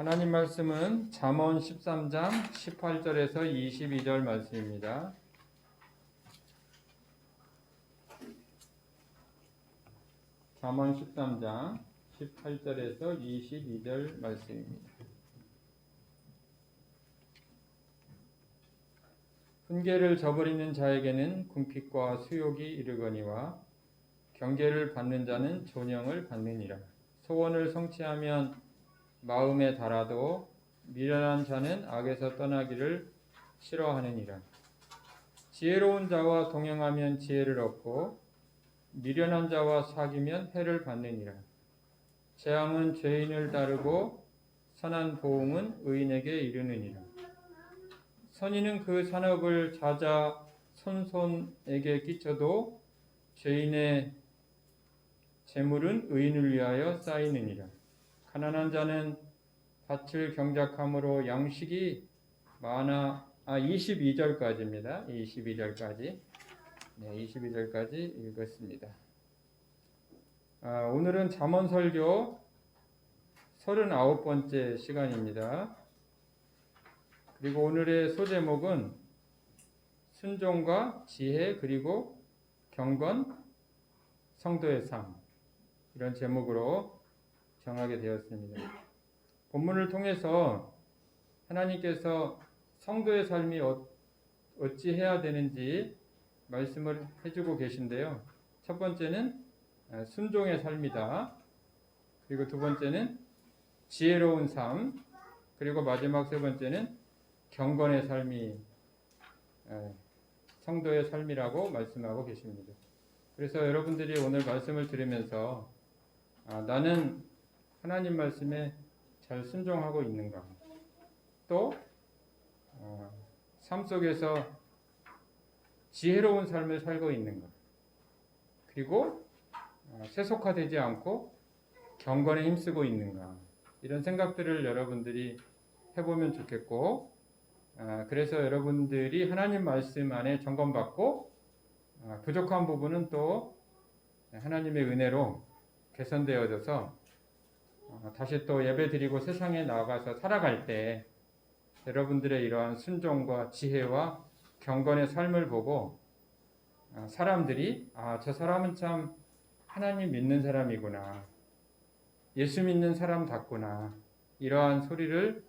하나님 말씀은 잠언 13장 18절에서 22절 말씀입니다. 잠언 13장 18절에서 22절 말씀입니다. 훈계를 저버리는 자에게는 궁핍과 수욕이 이르거니와 경계를 받는 자는 존영을 받느니라. 소원을 성취하면 마음에 달아도 미련한 자는 악에서 떠나기를 싫어하느니라. 지혜로운 자와 동행하면 지혜를 얻고 미련한 자와 사귀면 해를 받느니라. 재앙은 죄인을 따르고 선한 보응은 의인에게 이르느니라. 선인은 그 산업을 자자 손손에게 끼쳐도 죄인의 재물은 의인을 위하여 쌓이느니라. 가난한 자는 밭을 경작함으로 양식이 많아. 22절까지입니다. 22절까지. 네, 22절까지 읽었습니다. 오늘은 잠언 설교 39번째 시간입니다. 그리고 오늘의 소제목은 순종과 지혜 그리고 경건 성도의 삶, 이런 제목으로 정하게 되었습니다. 본문을 통해서 하나님께서 성도의 삶이 어찌 해야 되는지 말씀을 해주고 계신데요. 첫 번째는 순종의 삶이다. 그리고 두 번째는 지혜로운 삶. 그리고 마지막 세 번째는 경건의 삶이 성도의 삶이라고 말씀하고 계십니다. 그래서 여러분들이 오늘 말씀을 들으면서 나는 하나님 말씀에 잘 순종하고 있는가? 또 삶 속에서 지혜로운 삶을 살고 있는가? 그리고 세속화되지 않고 경건에 힘쓰고 있는가? 이런 생각들을 여러분들이 해보면 좋겠고, 그래서 여러분들이 하나님 말씀 안에 점검받고 부족한 부분은 또 하나님의 은혜로 개선되어져서 다시 또 예배드리고 세상에 나가서 살아갈 때 여러분들의 이러한 순종과 지혜와 경건의 삶을 보고 사람들이 저 사람은 참 하나님 믿는 사람이구나, 예수 믿는 사람답구나, 이러한 소리를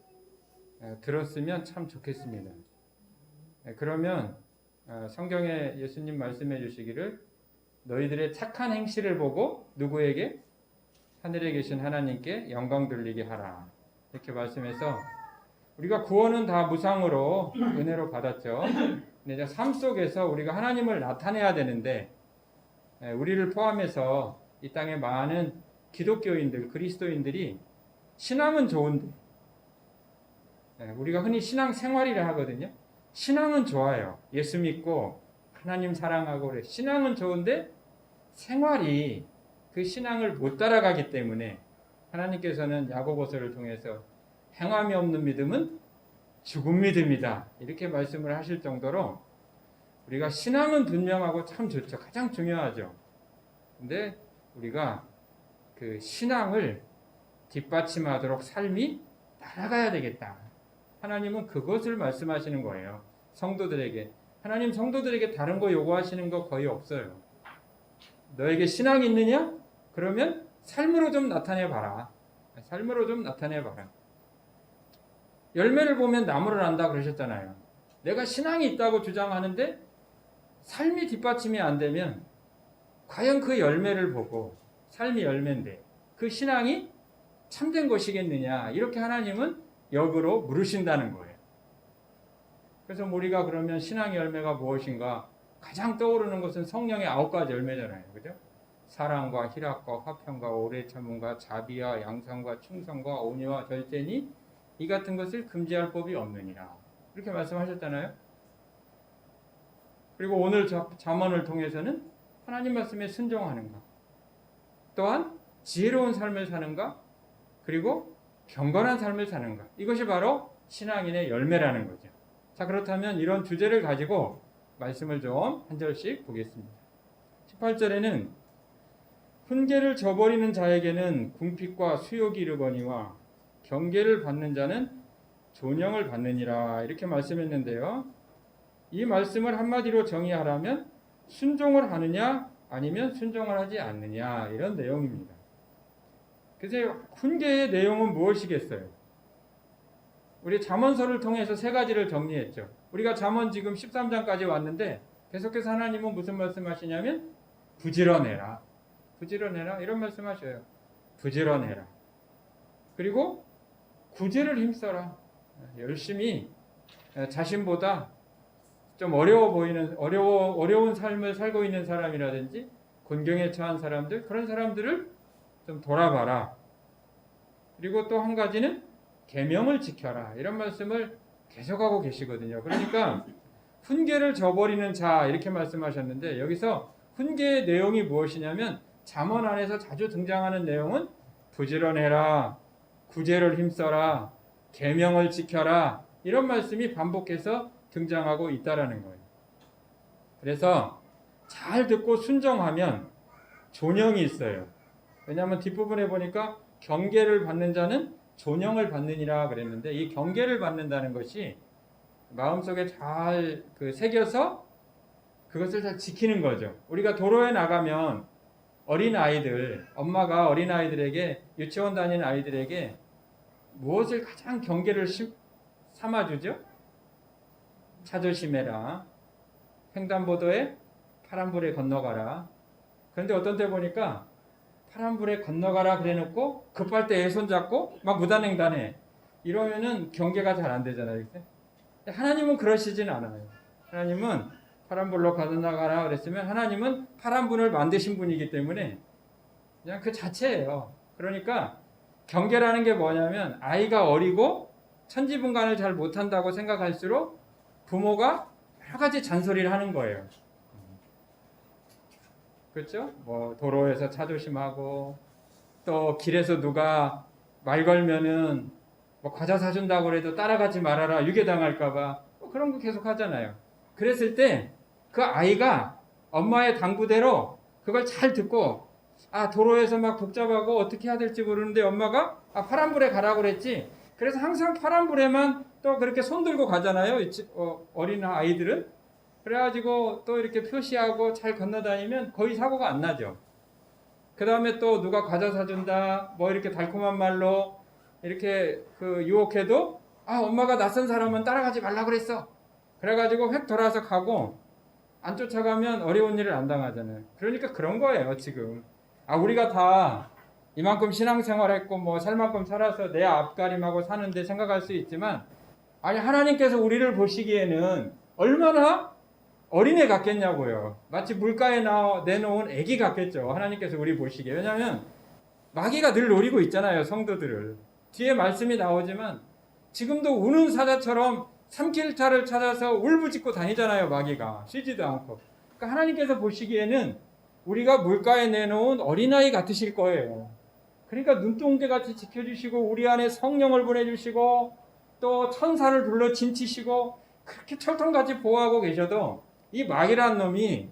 들었으면 참 좋겠습니다. 그러면 성경에 예수님 말씀해 주시기를 너희들의 착한 행실을 보고 누구에게? 하늘에 계신 하나님께 영광 돌리게 하라, 이렇게 말씀해서 우리가 구원은 다 무상으로 은혜로 받았죠. 근데 삶 속에서 우리가 하나님을 나타내야 되는데 우리를 포함해서 이 땅에 많은 기독교인들, 그리스도인들이 신앙은 좋은데, 우리가 흔히 신앙 생활이라 하거든요. 신앙은 좋아요. 예수 믿고 하나님 사랑하고 그래. 신앙은 좋은데 생활이 그 신앙을 못 따라가기 때문에 하나님께서는 야고보서를 통해서 행함이 없는 믿음은 죽은 믿음이다, 이렇게 말씀을 하실 정도로 우리가 신앙은 분명하고 참 좋죠. 가장 중요하죠. 근데 우리가 그 신앙을 뒷받침하도록 삶이 따라가야 되겠다. 하나님은 그것을 말씀하시는 거예요. 성도들에게. 하나님 성도들에게 다른 거 요구하시는 거 거의 없어요. 너에게 신앙이 있느냐? 그러면 삶으로 좀 나타내봐라. 삶으로 좀 나타내봐라. 열매를 보면 나무를 안다 그러셨잖아요. 내가 신앙이 있다고 주장하는데 삶이 뒷받침이 안 되면 과연 그 열매를 보고, 삶이 열매인데 그 신앙이 참된 것이겠느냐, 이렇게 하나님은 역으로 물으신다는 거예요. 그래서 우리가 그러면 신앙의 열매가 무엇인가? 가장 떠오르는 것은 성령의 9가지 열매잖아요. 그죠? 사랑과 희락과 화평과 오래 참음과 자비와 양선과 충성과 온유와 절제니 이 같은 것을 금지할 법이 없느니라, 이렇게 말씀하셨잖아요. 그리고 오늘 잠언을 통해서는 하나님 말씀에 순종하는가, 또한 지혜로운 삶을 사는가, 그리고 경건한 삶을 사는가, 이것이 바로 신앙인의 열매라는 거죠. 자, 그렇다면 이런 주제를 가지고 말씀을 좀 한 절씩 보겠습니다. 18절에는 훈계를 저버리는 자에게는 궁핍과 수욕이 이르거니와 경계를 받는 자는 존영을 받느니라 이렇게 말씀했는데요. 이 말씀을 한마디로 정의하라면 순종을 하느냐 아니면 순종을 하지 않느냐 이런 내용입니다. 그래서 훈계의 내용은 무엇이겠어요? 우리 잠언서를 통해서 세 가지를 정리했죠. 우리가 잠언 지금 13장까지 왔는데 계속해서 하나님은 무슨 말씀하시냐면 부지런해라. 부지런해라 이런 말씀하셔요. 부지런해라. 그리고 구제를 힘써라. 열심히 자신보다 좀 어려운 삶을 살고 있는 사람이라든지 곤경에 처한 사람들 그런 사람들을 좀 돌아봐라. 그리고 또 한 가지는 계명을 지켜라. 이런 말씀을 계속하고 계시거든요. 그러니까 훈계를 저버리는 자 이렇게 말씀하셨는데 여기서 훈계의 내용이 무엇이냐면 잠언 안에서 자주 등장하는 내용은 부지런해라, 구제를 힘써라, 계명을 지켜라 이런 말씀이 반복해서 등장하고 있다라는 거예요. 그래서 잘 듣고 순종하면 존영이 있어요. 왜냐하면 뒷부분에 보니까 경계를 받는 자는 존영을 받느니라 그랬는데 이 경계를 받는다는 것이 마음속에 잘 새겨서 그것을 잘 지키는 거죠. 우리가 도로에 나가면 어린 아이들, 엄마가 어린 아이들에게 유치원 다니는 아이들에게 무엇을 가장 경계를 삼아주죠? 차 조심해라. 횡단보도에 파란불에 건너가라. 그런데 어떤 때 보니까 파란불에 건너가라 그래놓고 급할 때 손 잡고 막 무단횡단해. 이러면은 경계가 잘 안 되잖아요. 하나님은 그러시진 않아요. 하나님은 파란불로 건너가라 그랬으면 하나님은 파란불을 만드신 분이기 때문에 그냥 그 자체예요. 그러니까 경계라는 게 뭐냐면 아이가 어리고 천지분간을 잘 못한다고 생각할수록 부모가 여러 가지 잔소리를 하는 거예요. 그렇죠? 뭐 도로에서 차 조심하고 또 길에서 누가 말 걸면은 뭐 과자 사준다고 그래도 따라가지 말아라 유괴당할까봐 뭐 그런 거 계속 하잖아요. 그랬을 때 그 아이가 엄마의 당부대로 그걸 잘 듣고 도로에서 막 복잡하고 어떻게 해야 될지 모르는데 엄마가 파란불에 가라고 그랬지. 그래서 항상 파란불에만 또 그렇게 손 들고 가잖아요. 어린 아이들은. 그래가지고 또 이렇게 표시하고 잘 건너다니면 거의 사고가 안 나죠. 그 다음에 또 누가 과자 사준다, 뭐 이렇게 달콤한 말로 이렇게 유혹해도 엄마가 낯선 사람은 따라가지 말라 그랬어. 그래가지고 획 돌아서 가고 안 쫓아가면 어려운 일을 안 당하잖아요. 그러니까 그런 거예요 지금. 우리가 다 이만큼 신앙생활했고 뭐 살만큼 살아서 내 앞가림하고 사는데 생각할 수 있지만 하나님께서 우리를 보시기에는 얼마나 어린애 같겠냐고요. 마치 물가에 내놓은 애기 같겠죠. 하나님께서 우리 보시기에. 왜냐하면 마귀가 늘 노리고 있잖아요. 성도들을. 뒤에 말씀이 나오지만 지금도 우는 사자처럼 삼킬차를 찾아서 울부짖고 다니잖아요. 마귀가. 쉬지도 않고. 그러니까 하나님께서 보시기에는 우리가 물가에 내놓은 어린아이 같으실 거예요. 그러니까 눈동자같이 지켜주시고 우리 안에 성령을 보내주시고 또 천사를 불러 진치시고 그렇게 철통같이 보호하고 계셔도 이 마귀라는 놈이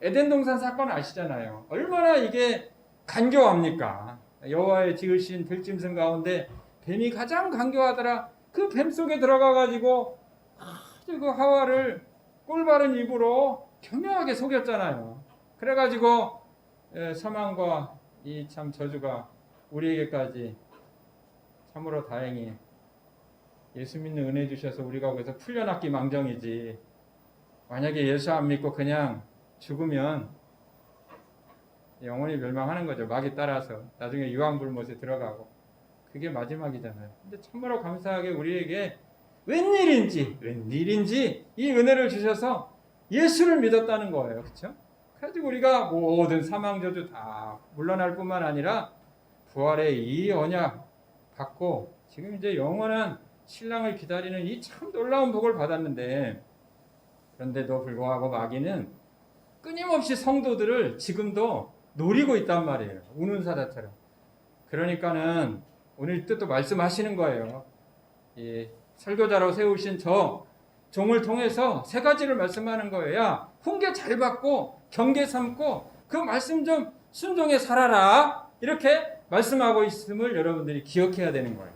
에덴 동산 사건 아시잖아요. 얼마나 이게 간교합니까? 여호와의 지으신 들짐승 가운데 뱀이 가장 간교하더라. 그 뱀 속에 들어가가지고 아주 그 하와를 꿀바른 입으로 교묘하게 속였잖아요. 그래가지고 사망과 이 참 저주가 우리에게까지 참으로 다행히 예수 믿는 은혜 주셔서 우리가 거기서 풀려났기 망정이지. 만약에 예수 안 믿고 그냥 죽으면 영원히 멸망하는 거죠. 마귀 따라서 나중에 유황불못에 들어가고 그게 마지막이잖아요. 근데 참으로 감사하게 우리에게 웬일인지 이 은혜를 주셔서 예수를 믿었다는 거예요. 그렇죠? 그래가지고 우리가 모든 사망 저주 다 물러날 뿐만 아니라 부활의 이 언약 받고 지금 이제 영원한 신랑을 기다리는 이 참 놀라운 복을 받았는데 그런데도 불구하고 마귀는 끊임없이 성도들을 지금도 노리고 있단 말이에요. 우는 사자처럼. 그러니까는 오늘 또 말씀하시는 거예요. 이 설교자로 세우신 저 종을 통해서 세 가지를 말씀하는 거예요. 야, 훈계 잘 받고 경계 삼고 그 말씀 좀 순종해 살아라. 이렇게 말씀하고 있음을 여러분들이 기억해야 되는 거예요.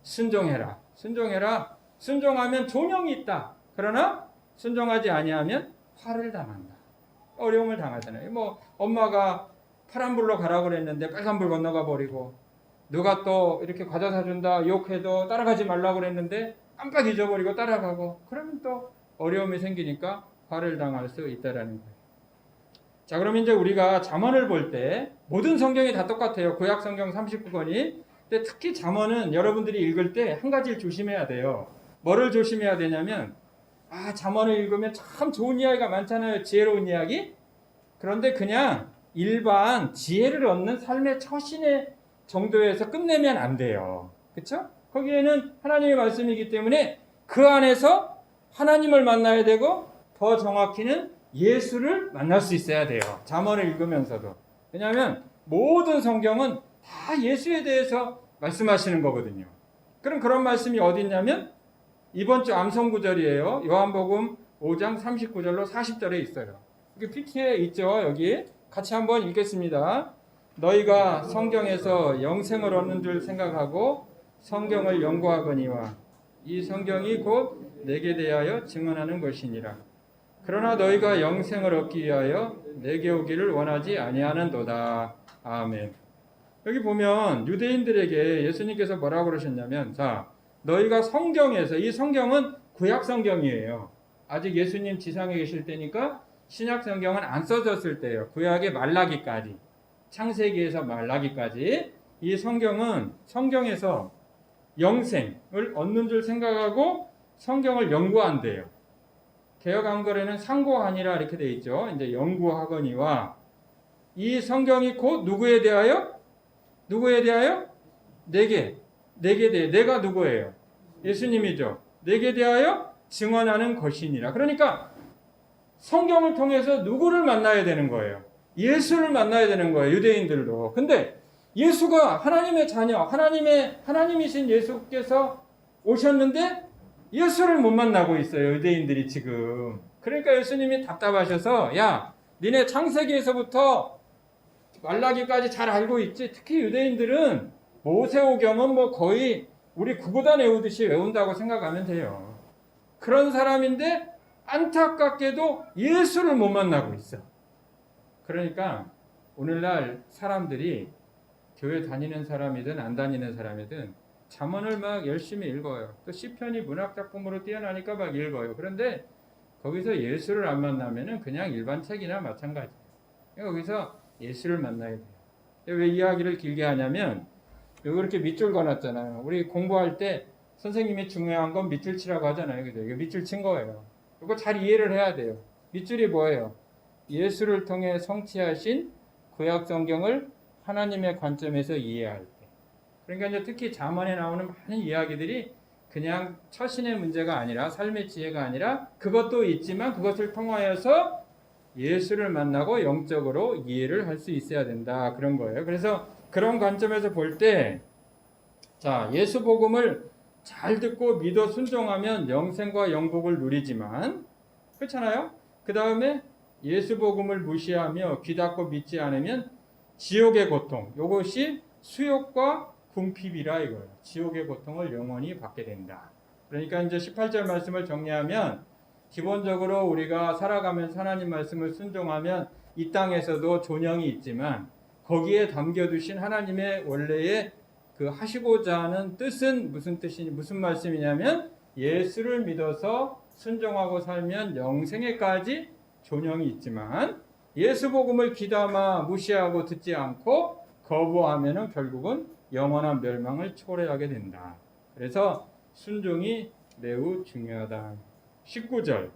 순종해라. 순종해라. 순종하면 존영이 있다. 그러나 순종하지 아니하면 화를 당한다. 어려움을 당하잖아요. 뭐 엄마가 파란불로 가라고 그랬는데 빨간불 건너가 버리고, 누가 또 이렇게 과자 사준다 욕해도 따라가지 말라고 그랬는데 깜빡 잊어버리고 따라가고, 그러면 또 어려움이 생기니까 화를 당할 수 있다라는 거예요. 자, 그럼 이제 우리가 잠언을 볼 때 모든 성경이 다 똑같아요. 구약 성경 39권이. 근데 특히 잠언은 여러분들이 읽을 때 한 가지를 조심해야 돼요. 뭐를 조심해야 되냐면, 잠언을 읽으면 참 좋은 이야기가 많잖아요. 지혜로운 이야기. 그런데 그냥 일반 지혜를 얻는 삶의 처신의 정도에서 끝내면 안 돼요. 그렇죠? 거기에는 하나님의 말씀이기 때문에 그 안에서 하나님을 만나야 되고, 더 정확히는 예수를 만날 수 있어야 돼요. 잠언을 읽으면서도. 왜냐하면 모든 성경은 다 예수에 대해서 말씀하시는 거거든요. 그럼 그런 말씀이 어디 있냐면 이번 주 암송구절이에요. 요한복음 5장 39절로 40절에 있어요. 여기 PT에 있죠. 여기 같이 한번 읽겠습니다. 너희가 성경에서 영생을 얻는 줄 생각하고 성경을 연구하거니와 이 성경이 곧 내게 대하여 증언하는 것이니라. 그러나 너희가 영생을 얻기 위하여 내게 오기를 원하지 아니하는도다. 아멘. 여기 보면 유대인들에게 예수님께서 뭐라고 그러셨냐면, 자, 너희가 성경에서, 이 성경은 구약 성경이에요. 아직 예수님 지상에 계실 때니까 신약 성경은 안 써졌을 때예요. 구약의 말라기까지, 창세기에서 말라기까지 이 성경은 성경에서 영생을 얻는 줄 생각하고 성경을 연구한대요. 개역 한글에는 상고하니라 이렇게 돼 있죠. 이제 연구하거니와 이 성경이 곧 누구에 대하여? 누구에 대하여? 내게 대해. 내가 누구예요? 예수님이죠. 내게 대하여 증언하는 것이니라. 그러니까 성경을 통해서 누구를 만나야 되는 거예요? 예수를 만나야 되는 거예요. 유대인들도. 근데 예수가 하나님의 자녀, 하나님이신 예수께서 오셨는데 예수를 못 만나고 있어요. 유대인들이 지금. 그러니까 예수님이 답답하셔서, 야, 니네 창세기에서부터 말라기까지 잘 알고 있지? 특히 유대인들은 모세오경은 뭐 거의 우리 구구단 외우듯이 외운다고 생각하면 돼요. 그런 사람인데 안타깝게도 예수를 못 만나고 있어. 그러니까 오늘날 사람들이 교회 다니는 사람이든 안 다니는 사람이든 잠언을 막 열심히 읽어요. 또 시편이 문학 작품으로 뛰어나니까 막 읽어요. 그런데 거기서 예수를 안 만나면은 그냥 일반 책이나 마찬가지예요. 거기서 예수를 만나야 돼요. 왜 이야기를 길게 하냐면, 여기 이렇게 밑줄 그어놨잖아요. 우리 공부할 때 선생님이 중요한 건 밑줄 치라고 하잖아요. 그죠? 이거 밑줄 친 거예요. 이거 잘 이해를 해야 돼요. 밑줄이 뭐예요? 예수를 통해 성취하신 구약 성경을 하나님의 관점에서 이해할 때. 그러니까 이제 특히 잠언에 나오는 많은 이야기들이 그냥 처신의 문제가 아니라, 삶의 지혜가 아니라, 그것도 있지만 그것을 통하여서 예수를 만나고 영적으로 이해를 할 수 있어야 된다. 그런 거예요. 그래서 그런 관점에서 볼 때, 자, 예수 복음을 잘 듣고 믿어 순종하면 영생과 영복을 누리지만, 그렇잖아요? 그 다음에 예수 복음을 무시하며 귀 닫고 믿지 않으면 지옥의 고통, 이것이 수욕과 궁핍이라 이거예요. 지옥의 고통을 영원히 받게 된다. 그러니까 이제 18절 말씀을 정리하면, 기본적으로 우리가 살아가면서 하나님 말씀을 순종하면 이 땅에서도 존영이 있지만, 거기에 담겨두신 하나님의 원래의 그 하시고자 하는 뜻은 무슨 말씀이냐면, 예수를 믿어서 순종하고 살면 영생에까지 존영이 있지만, 예수 복음을 귀담아 무시하고 듣지 않고 거부하면은 결국은 영원한 멸망을 초래하게 된다. 그래서 순종이 매우 중요하다. 19절,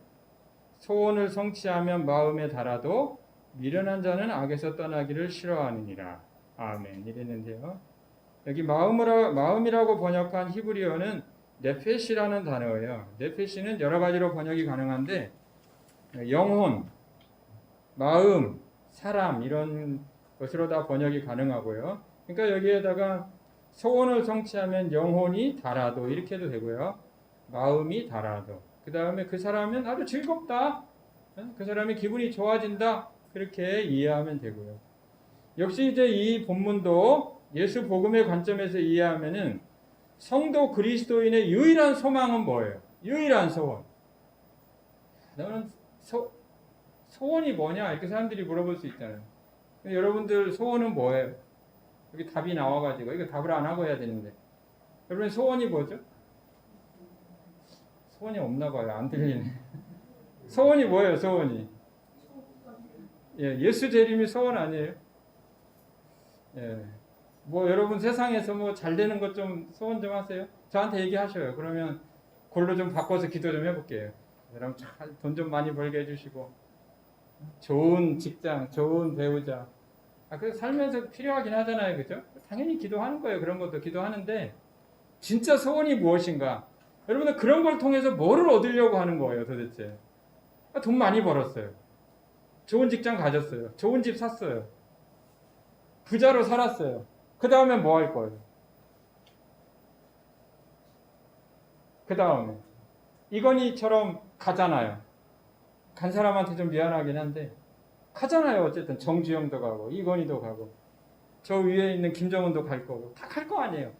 소원을 성취하면 마음에 달아도 미련한 자는 악에서 떠나기를 싫어하느니라. 아멘. 이랬는데요. 여기 마음이라고 번역한 히브리어는 네페시라는 단어예요. 네페시는 여러 가지로 번역이 가능한데, 영혼, 마음, 사람 이런 것으로 다 번역이 가능하고요. 그러니까 여기에다가 소원을 성취하면 영혼이 달아도 이렇게 해도 되고요. 마음이 달아도. 그 다음에 그 사람은 아주 즐겁다. 그 사람이 기분이 좋아진다. 그렇게 이해하면 되고요. 역시 이제 이 본문도 예수 복음의 관점에서 이해하면은 성도 그리스도인의 유일한 소망은 뭐예요? 유일한 소원. 너는 소원이 뭐냐? 이렇게 사람들이 물어볼 수 있잖아요. 여러분들 소원은 뭐예요? 여기 답이 나와가지고 이거 답을 안 하고 해야 되는데 여러분 소원이 뭐죠? 소원이 없나 봐요. 안 들리네. 소원이 뭐예요? 소원이 예수 재림이 소원 아니에요? 뭐 여러분 세상에서 뭐 잘 되는 것 좀 소원 좀 하세요. 저한테 얘기하셔요. 그러면 그걸로 좀 바꿔서 기도 좀 해볼게요. 여러분 돈 좀 많이 벌게 해주시고 좋은 직장, 좋은 배우자. 그래서 살면서 필요하긴 하잖아요, 그죠? 당연히 기도하는 거예요. 그런 것도 기도하는데 진짜 소원이 무엇인가? 여러분들 그런 걸 통해서 뭐를 얻으려고 하는 거예요, 도대체? 돈 많이 벌었어요. 좋은 직장 가졌어요. 좋은 집 샀어요. 부자로 살았어요. 그 다음에 뭐 할 거예요? 그 다음에 이건희처럼 가잖아요. 간 사람한테 좀 미안하긴 한데 가잖아요. 어쨌든 정주영도 가고 이건희도 가고 저 위에 있는 김정은도 갈 거고 다 갈 거 아니에요.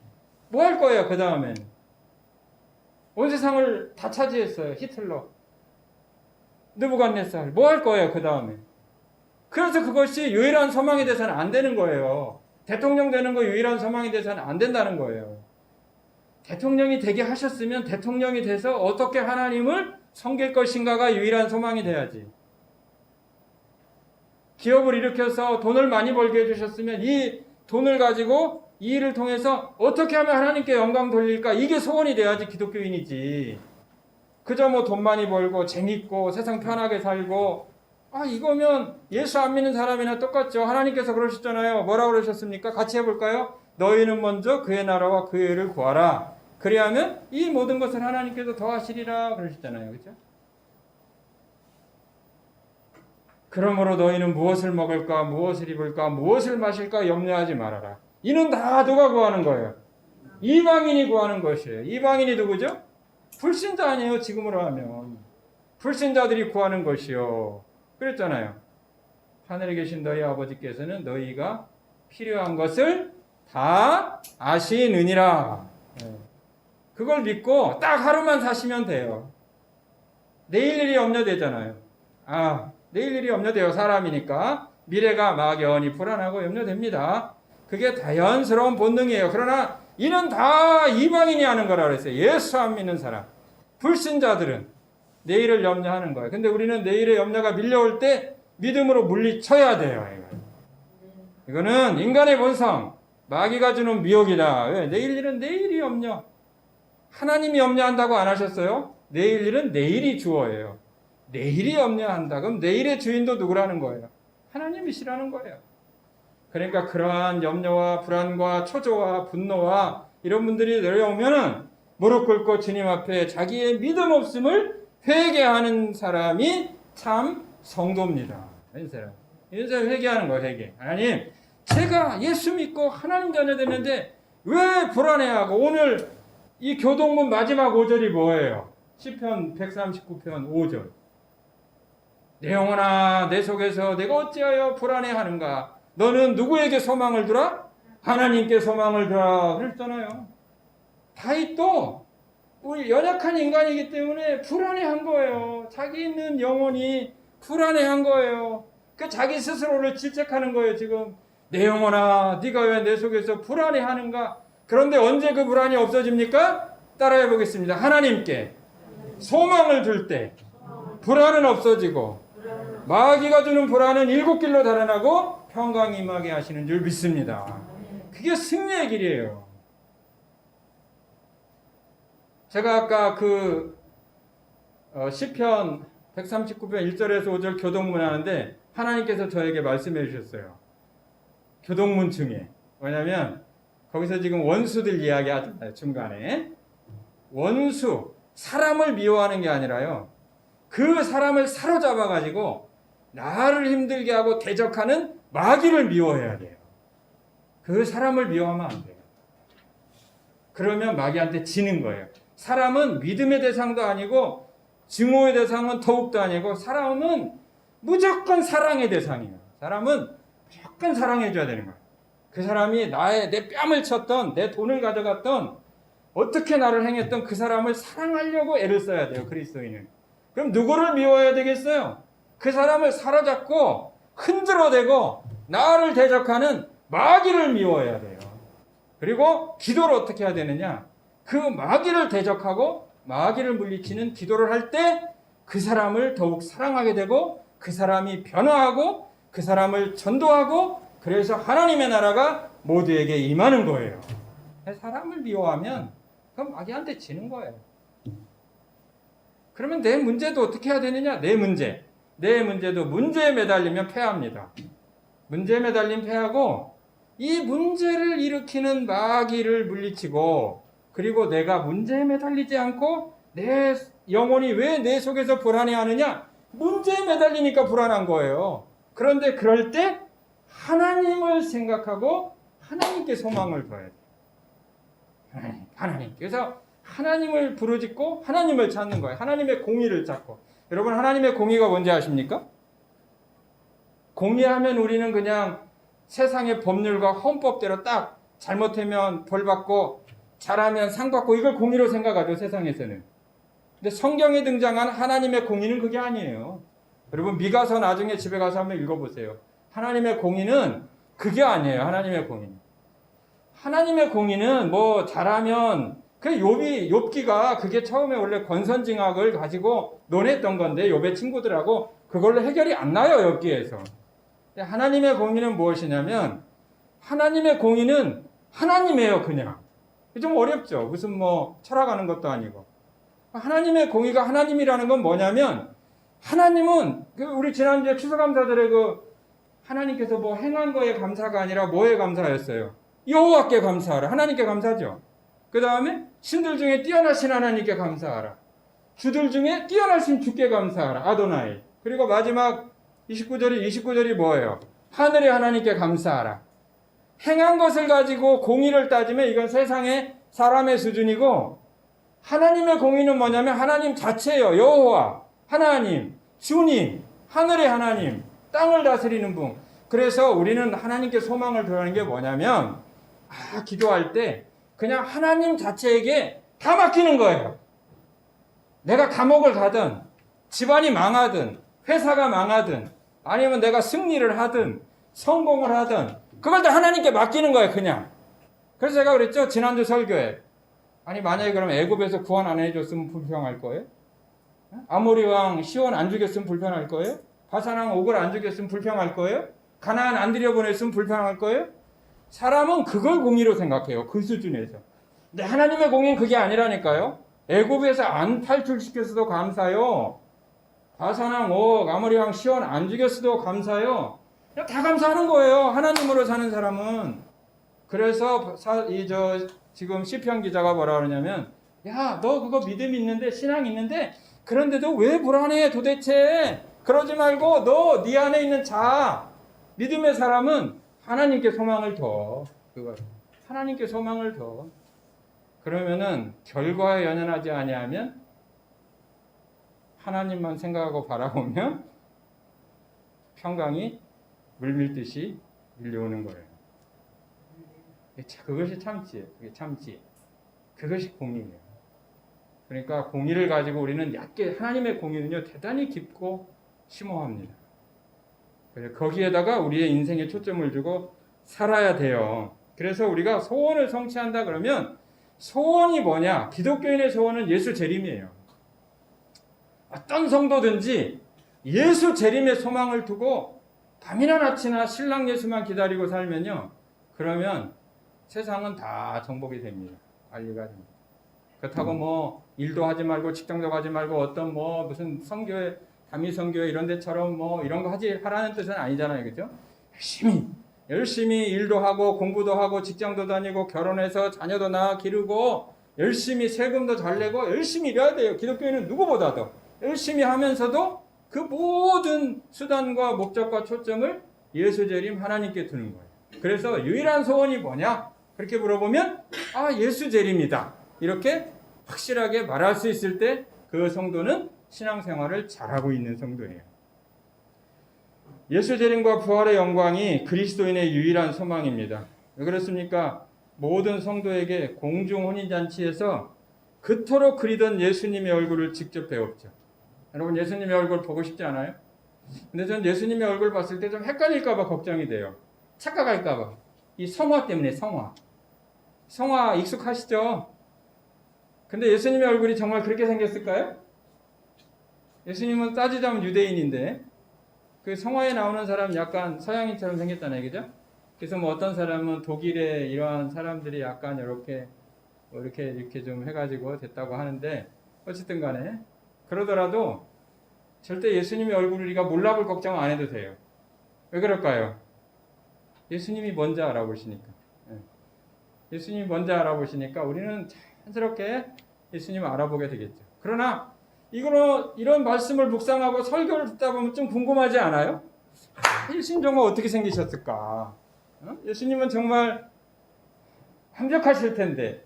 뭐 할 거예요? 그 다음엔 온 세상을 다 차지했어요. 히틀러, 느부갓네살. 뭐 할 거예요? 그 다음에. 그래서 그것이 유일한 소망이 돼서는 안 되는 거예요. 대통령 되는 거 유일한 소망이 돼서는 안 된다는 거예요. 대통령이 되게 하셨으면 대통령이 돼서 어떻게 하나님을 섬길 것인가가 유일한 소망이 돼야지. 기업을 일으켜서 돈을 많이 벌게 해주셨으면 이 돈을 가지고 이 일을 통해서 어떻게 하면 하나님께 영광 돌릴까? 이게 소원이 돼야지 기독교인이지. 그저 뭐 돈 많이 벌고 재밌고 세상 편하게 살고 이거면 예수 안 믿는 사람이나 똑같죠. 하나님께서 그러셨잖아요. 뭐라고 그러셨습니까? 같이 해볼까요? 너희는 먼저 그의 나라와 그의 의를 구하라. 그리하면 이 모든 것을 하나님께서 더하시리라 그러셨잖아요. 그렇죠? 그러므로 너희는 무엇을 먹을까, 무엇을 입을까, 무엇을 마실까 염려하지 말아라. 이는 다 누가 구하는 거예요? 이방인이 구하는 것이에요. 이방인이 누구죠? 불신자 아니에요. 지금으로 하면 불신자들이 구하는 것이요. 그랬잖아요. 하늘에 계신 너희 아버지께서는 너희가 필요한 것을 다 아시느니라. 그걸 믿고 딱 하루만 사시면 돼요. 내일 일이 염려되잖아요. 내일 일이 염려돼요. 사람이니까. 미래가 막연히 불안하고 염려됩니다. 그게 자연스러운 본능이에요. 그러나 이는 다 이방인이 하는 거라 그랬어요. 예수 안 믿는 사람. 불신자들은 내일을 염려하는 거예요. 근데 우리는 내일의 염려가 밀려올 때 믿음으로 물리쳐야 돼요. 이거는 인간의 본성, 마귀가 주는 미혹이다. 왜? 내일 일은 내일이 염려. 하나님이 염려한다고 안 하셨어요? 내일 일은 내일이 주어예요. 내일이 염려한다. 그럼 내일의 주인도 누구라는 거예요? 하나님이시라는 거예요. 그러니까 그러한 염려와 불안과 초조와 분노와 이런 분들이 내려오면은 무릎 꿇고 주님 앞에 자기의 믿음 없음을 회개하는 사람이 참 성도입니다. 이런 사람 회개하는 거예요. 회개. 하나님, 제가 예수 믿고 하나님 자녀 됐는데 왜 불안해하고 오늘 이 교동문 마지막 5절이 뭐예요? 시편 139편 5절. 내 영혼아 내 속에서 내가 어찌하여 불안해하는가? 너는 누구에게 소망을 두라? 하나님께 소망을 두라 그랬잖아요. 다윗도 연약한 인간이기 때문에 불안해한 거예요. 자기 있는 영혼이 불안해한 거예요. 그 자기 스스로를 질책하는 거예요. 지금 내 영혼아 네가 왜 내 속에서 불안해하는가? 그런데 언제 그 불안이 없어집니까? 따라해 보겠습니다. 하나님께 소망을 둘 때 불안은 없어지고 마귀가 주는 불안은 일곱 길로 달아나고 평강이 임하게 하시는 줄 믿습니다. 그게 승리의 길이에요. 제가 아까 시편 139편 1절에서 5절 교동문 하는데 하나님께서 저에게 말씀해 주셨어요. 교동문 중에. 왜냐하면 거기서 지금 원수들 이야기 하잖아요. 중간에. 원수, 사람을 미워하는 게 아니라요. 그 사람을 사로잡아 가지고 나를 힘들게 하고 대적하는 마귀를 미워해야 돼요. 그 사람을 미워하면 안 돼요. 그러면 마귀한테 지는 거예요. 사람은 믿음의 대상도 아니고 증오의 대상은 더욱도 아니고 사람은 무조건 사랑의 대상이에요. 사람은 무조건 사랑해줘야 되는 거예요. 그 사람이 내 뺨을 쳤던 내 돈을 가져갔던 어떻게 나를 행했던 그 사람을 사랑하려고 애를 써야 돼요. 그리스도인은. 그럼 누구를 미워해야 되겠어요? 그 사람을 사로잡고 흔들어대고 나를 대적하는 마귀를 미워해야 돼요. 그리고 기도를 어떻게 해야 되느냐? 그 마귀를 대적하고 마귀를 물리치는 기도를 할 때 그 사람을 더욱 사랑하게 되고 그 사람이 변화하고 그 사람을 전도하고 그래서 하나님의 나라가 모두에게 임하는 거예요. 사람을 미워하면 그럼 마귀한테 지는 거예요. 그러면 내 문제도 어떻게 해야 되느냐? 내 문제도 문제에 매달리면 패합니다. 문제에 매달리면 패하고 이 문제를 일으키는 마귀를 물리치고 그리고 내가 문제에 매달리지 않고 내 영혼이 왜 내 속에서 불안해하느냐? 문제에 매달리니까 불안한 거예요. 그런데 그럴 때 하나님을 생각하고 하나님께 소망을 둬야 돼요. 하나님. 그래서 하나님을 부르짖고 하나님을 찾는 거예요. 하나님의 공의를 찾고. 여러분 하나님의 공의가 뭔지 아십니까? 공의하면 우리는 그냥 세상의 법률과 헌법대로 딱 잘못하면 벌 받고 잘하면 상 받고 이걸 공의로 생각하죠. 세상에서는. 근데 성경에 등장한 하나님의 공의는 그게 아니에요. 여러분 미가서 나중에 집에 가서 한번 읽어보세요. 하나님의 공의는 그게 아니에요. 하나님의 공의는. 하나님의 공의는 뭐 잘하면 그 욥기가 그게 처음에 원래 권선징악을 가지고 논했던 건데 욥의 친구들하고 그걸로 해결이 안 나요. 욥기에서. 하나님의 공의는 무엇이냐면 하나님의 공의는 하나님이에요. 그냥. 좀 어렵죠. 무슨 뭐 철학하는 것도 아니고. 하나님의 공의가 하나님이라는 건 뭐냐면 하나님은 우리 지난주에 추수감사절에 하나님께서 뭐 행한 거에 감사가 아니라 뭐에 감사였어요? 여호와께 감사하라. 하나님께 감사죠. 그 다음에 신들 중에 뛰어나신 하나님께 감사하라. 주들 중에 뛰어나신 주께 감사하라. 아도나이. 그리고 마지막 29절이 뭐예요? 하늘의 하나님께 감사하라. 행한 것을 가지고 공의를 따지면 이건 세상의 사람의 수준이고 하나님의 공의는 뭐냐면 하나님 자체예요. 여호와, 하나님, 주님, 하늘의 하나님, 땅을 다스리는 분. 그래서 우리는 하나님께 소망을 두라는 게 뭐냐면 기도할 때 그냥 하나님 자체에게 다 맡기는 거예요. 내가 감옥을 가든 집안이 망하든 회사가 망하든 아니면 내가 승리를 하든 성공을 하든 그걸 다 하나님께 맡기는 거예요. 그냥. 그래서 제가 그랬죠. 지난주 설교에 아니 만약에 그럼 애굽에서 구원 안 해줬으면 불평할 거예요? 아모리 왕 시온 안 죽였으면 불평할 거예요? 바산 왕 옥을 안 죽였으면 불평할 거예요? 가나안 안 들여보냈으면 불평할 거예요? 사람은 그걸 공의로 생각해요. 그 수준에서. 근데 하나님의 공의는 그게 아니라니까요. 애굽에서 안 탈출시켰어도 감사요. 바산 왕 옥, 아모리 왕 시온 안 죽였어도 감사요. 그냥 다 감사하는 거예요. 하나님으로 사는 사람은. 그래서 지금 시편 기자가 뭐라 그러냐면 야, 너 그거 믿음 있는데 신앙 있는데 그런데도 왜 불안해 도대체? 그러지 말고 너 네 안에 있는 믿음의 사람은 하나님께 소망을 둬. 그거 하나님께 소망을 둬. 그러면은 결과에 연연하지 아니하면 하나님만 생각하고 바라보면 평강이 물밀듯이 밀려오는 거예요. 그것이 참지예요. 그게 참지. 그것이 공의예요. 그러니까 공의를 가지고 우리는 얕게 하나님의 공의는요 대단히 깊고 심오합니다. 그래서 거기에다가 우리의 인생에 초점을 두고 살아야 돼요. 그래서 우리가 소원을 성취한다 그러면 소원이 뭐냐? 기독교인의 소원은 예수 재림이에요. 어떤 성도든지 예수 재림의 소망을 두고 밤이나 낮이나 신랑 예수만 기다리고 살면요. 그러면 세상은 다 정복이 됩니다. 관리가 됩니다. 그렇다고 뭐 일도 하지 말고 직장도 가지 말고 어떤 뭐 무슨 선교회, 담임 선교회 이런 데처럼 뭐 이런 거 하라는 뜻은 아니잖아요. 그죠? 열심히 일도 하고 공부도 하고 직장도 다니고 결혼해서 자녀도 낳아 기르고 열심히 세금도 잘 내고 열심히 일해야 돼요. 기독교인은 누구보다도 열심히 하면서도 그 모든 수단과 목적과 초점을 예수 재림 하나님께 두는 거예요. 그래서 유일한 소원이 뭐냐? 그렇게 물어보면 예수 재림이다. 이렇게 확실하게 말할 수 있을 때 그 성도는 신앙생활을 잘하고 있는 성도예요. 예수 재림과 부활의 영광이 그리스도인의 유일한 소망입니다. 왜 그렇습니까? 모든 성도에게 공중 혼인잔치에서 그토록 그리던 예수님의 얼굴을 직접 배웠죠. 여러분 예수님의 얼굴 보고 싶지 않아요? 근데 전 예수님의 얼굴 봤을 때 좀 헷갈릴까봐 걱정이 돼요. 착각할까봐. 이 성화 때문에 성화 익숙하시죠? 근데 예수님의 얼굴이 정말 그렇게 생겼을까요? 예수님은 따지자면 유대인인데 그 성화에 나오는 사람 약간 서양인처럼 생겼다는 얘기죠. 그래서 뭐 어떤 사람은 독일의 이러한 사람들이 약간 이렇게 이렇게 좀 해가지고 됐다고 하는데 어쨌든 간에 그러더라도 절대 예수님의 얼굴을 우리가 몰라볼 걱정 안 해도 돼요. 왜 그럴까요? 예수님이 먼저 알아보시니까. 예수님이 먼저 알아보시니까 우리는 자연스럽게 예수님을 알아보게 되겠죠. 그러나 이런 말씀을 묵상하고 설교를 듣다 보면 좀 궁금하지 않아요? 예수님 정말 어떻게 생기셨을까? 예수님은 정말 완벽하실 텐데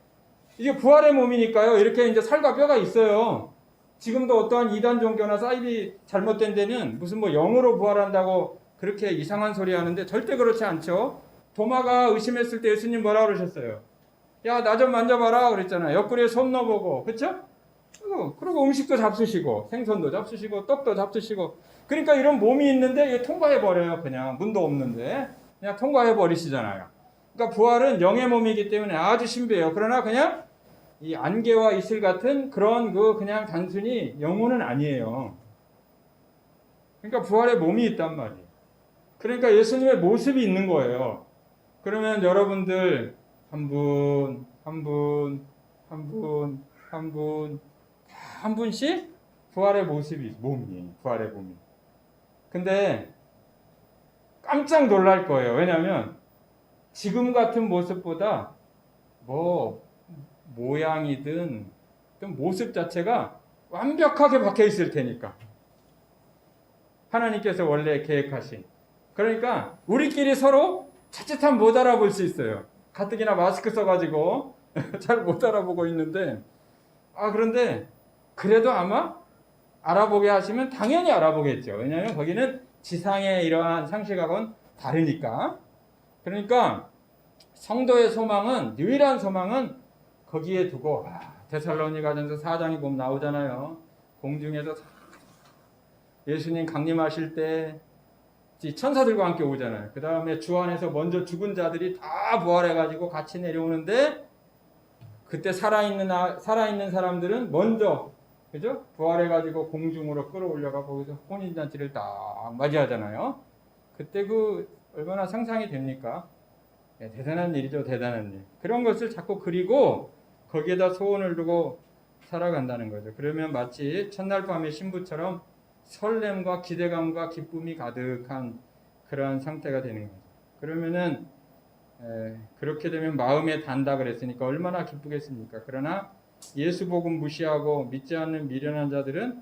이게 부활의 몸이니까요. 이렇게 이제 살과 뼈가 있어요. 지금도 어떠한 이단 종교나 사이비 잘못된 데는 무슨 뭐 영으로 부활한다고 그렇게 이상한 소리 하는데 절대 그렇지 않죠. 도마가 의심했을 때 예수님 뭐라 그러셨어요? 야, 나 좀 만져봐라 그랬잖아요. 옆구리에 손 넣어보고, 그렇죠? 그리고 음식도 잡수시고 생선도 잡수시고 떡도 잡수시고 그러니까 이런 몸이 있는데 이게 통과해버려요. 그냥 문도 없는데 그냥 통과해버리시잖아요. 그러니까 부활은 영의 몸이기 때문에 아주 신비해요. 그러나 그냥 이 안개와 이슬 같은 그런 그냥 단순히 영혼은 아니에요. 그러니까 부활의 몸이 있단 말이에요. 그러니까 예수님의 모습이 있는 거예요. 그러면 여러분들 한 분씩 부활의 모습이 몸이에요. 부활의 몸이. 근데 깜짝 놀랄 거예요. 왜냐하면 지금 같은 모습보다 뭐 모양이든 모습 자체가 완벽하게 박혀 있을 테니까. 하나님께서 원래 계획하신. 그러니까 우리끼리 서로 자칫하면 못 알아볼 수 있어요. 가뜩이나 마스크 써가지고 잘 못 알아보고 있는데 그런데 그래도 아마 알아보게 하시면 당연히 알아보겠죠. 왜냐하면 거기는 지상의 이러한 상식하고는 다르니까. 그러니까 성도의 소망은 유일한 소망은 거기에 두고 데살로니가전서 4장에 보면 나오잖아요. 공중에서 예수님 강림하실 때 천사들과 함께 오잖아요. 그 다음에 주 안에서 먼저 죽은 자들이 다 부활해가지고 같이 내려오는데 그때 살아있는 사람들은 먼저 그죠? 부활해가지고 공중으로 끌어올려가 거기서 혼인잔치를 딱 맞이하잖아요. 그때 얼마나 상상이 됩니까? 대단한 일이죠. 대단한 일. 그런 것을 자꾸 그리고 거기에다 소원을 두고 살아간다는 거죠. 그러면 마치 첫날 밤의 신부처럼 설렘과 기대감과 기쁨이 가득한 그러한 상태가 되는 거죠. 그러면은 그렇게 되면 마음에 단다 그랬으니까 얼마나 기쁘겠습니까? 그러나 예수 복음 무시하고 믿지 않는 미련한 자들은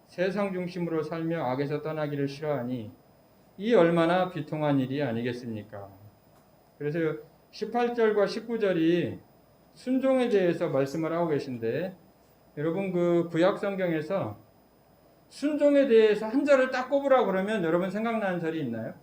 세상 중심으로 살며 악에서 떠나기를 싫어하니 이 얼마나 비통한 일이 아니겠습니까? 그래서 18절과 19절이 순종에 대해서 말씀을 하고 계신데 여러분 구약 성경에서 순종에 대해서 한 절을 딱 꼽으라 그러면 여러분 생각나는 절이 있나요?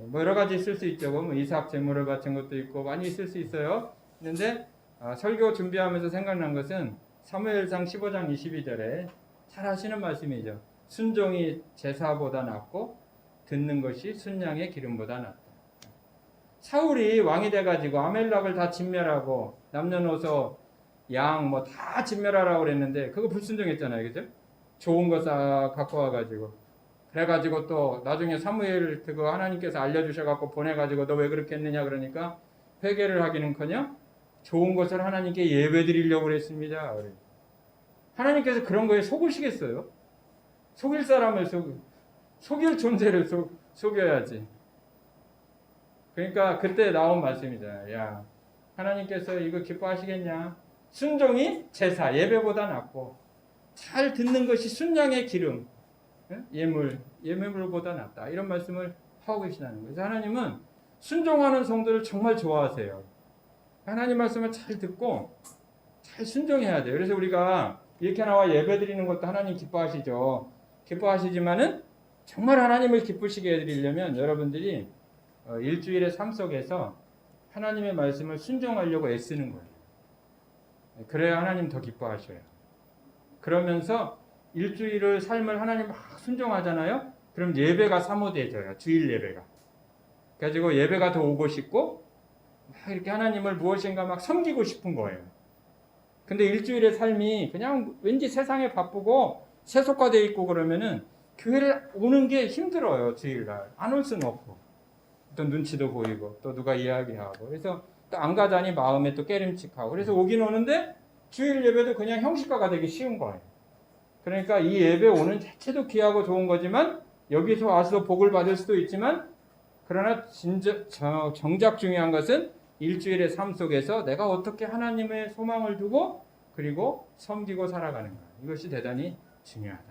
뭐 여러 가지 있을 수 있죠. 뭐 이삭 제물을 바친 것도 있고 많이 있을 수 있어요. 그런데 설교 준비하면서 생각난 것은 사무엘상 15장 22절에 잘 하시는 말씀이죠. 순종이 제사보다 낫고 듣는 것이 순양의 기름보다 낫다. 사울이 왕이 돼가지고 아멜락을 다 진멸하고 남녀노소 양 뭐 다 진멸하라고 그랬는데 그거 불순종했잖아요. 그죠? 좋은 거 싹 갖고 와가지고 그래가지고 또 나중에 사무엘 그거 하나님께서 알려주셔갖고 보내가지고 너 왜 그렇게 했느냐 그러니까 회개를 하기는커녕 좋은 것을 하나님께 예배드리려고 그랬습니다. 하나님께서 그런 거에 속으시겠어요? 속일 사람을 속일 존재를 속여야지. 그러니까 그때 나온 말씀이잖아요. 야, 하나님께서 이거 기뻐하시겠냐? 순종이 제사, 예배보다 낫고 잘 듣는 것이 순양의 기름, 예물보다 낫다. 이런 말씀을 하고 계시다는 거예요. 그래서 하나님은 순종하는 성도를 정말 좋아하세요. 하나님 말씀을 잘 듣고 잘 순종해야 돼요. 그래서 우리가 이렇게 나와 예배드리는 것도 하나님 기뻐하시죠. 기뻐하시지만은 정말 하나님을 기쁘시게 해드리려면 여러분들이 일주일의 삶 속에서 하나님의 말씀을 순종하려고 애쓰는 거예요. 그래야 하나님 더 기뻐하셔요. 그러면서 일주일을 삶을 하나님 막 순종하잖아요. 그럼 예배가 사모돼져요. 주일 예배가. 그래가지고 예배가 더 오고 싶고 막 이렇게 하나님을 무엇인가 막 섬기고 싶은 거예요. 근데 일주일의 삶이 그냥 왠지 세상에 바쁘고 세속화되어 있고 그러면은 교회를 오는 게 힘들어요. 주일날 안 올 수는 없고 또 눈치도 보이고 또 누가 이야기하고 그래서 또 안 가자니 마음에 또 깨림칙하고 그래서 오긴 오는데 주일 예배도 그냥 형식화가 되기 쉬운 거예요. 그러니까 이 예배 오는 자체도 귀하고 좋은 거지만 여기서 와서 복을 받을 수도 있지만 그러나 정작 중요한 것은 일주일의 삶 속에서 내가 어떻게 하나님의 소망을 두고 그리고 섬기고 살아가는가. 이것이 대단히 중요하다.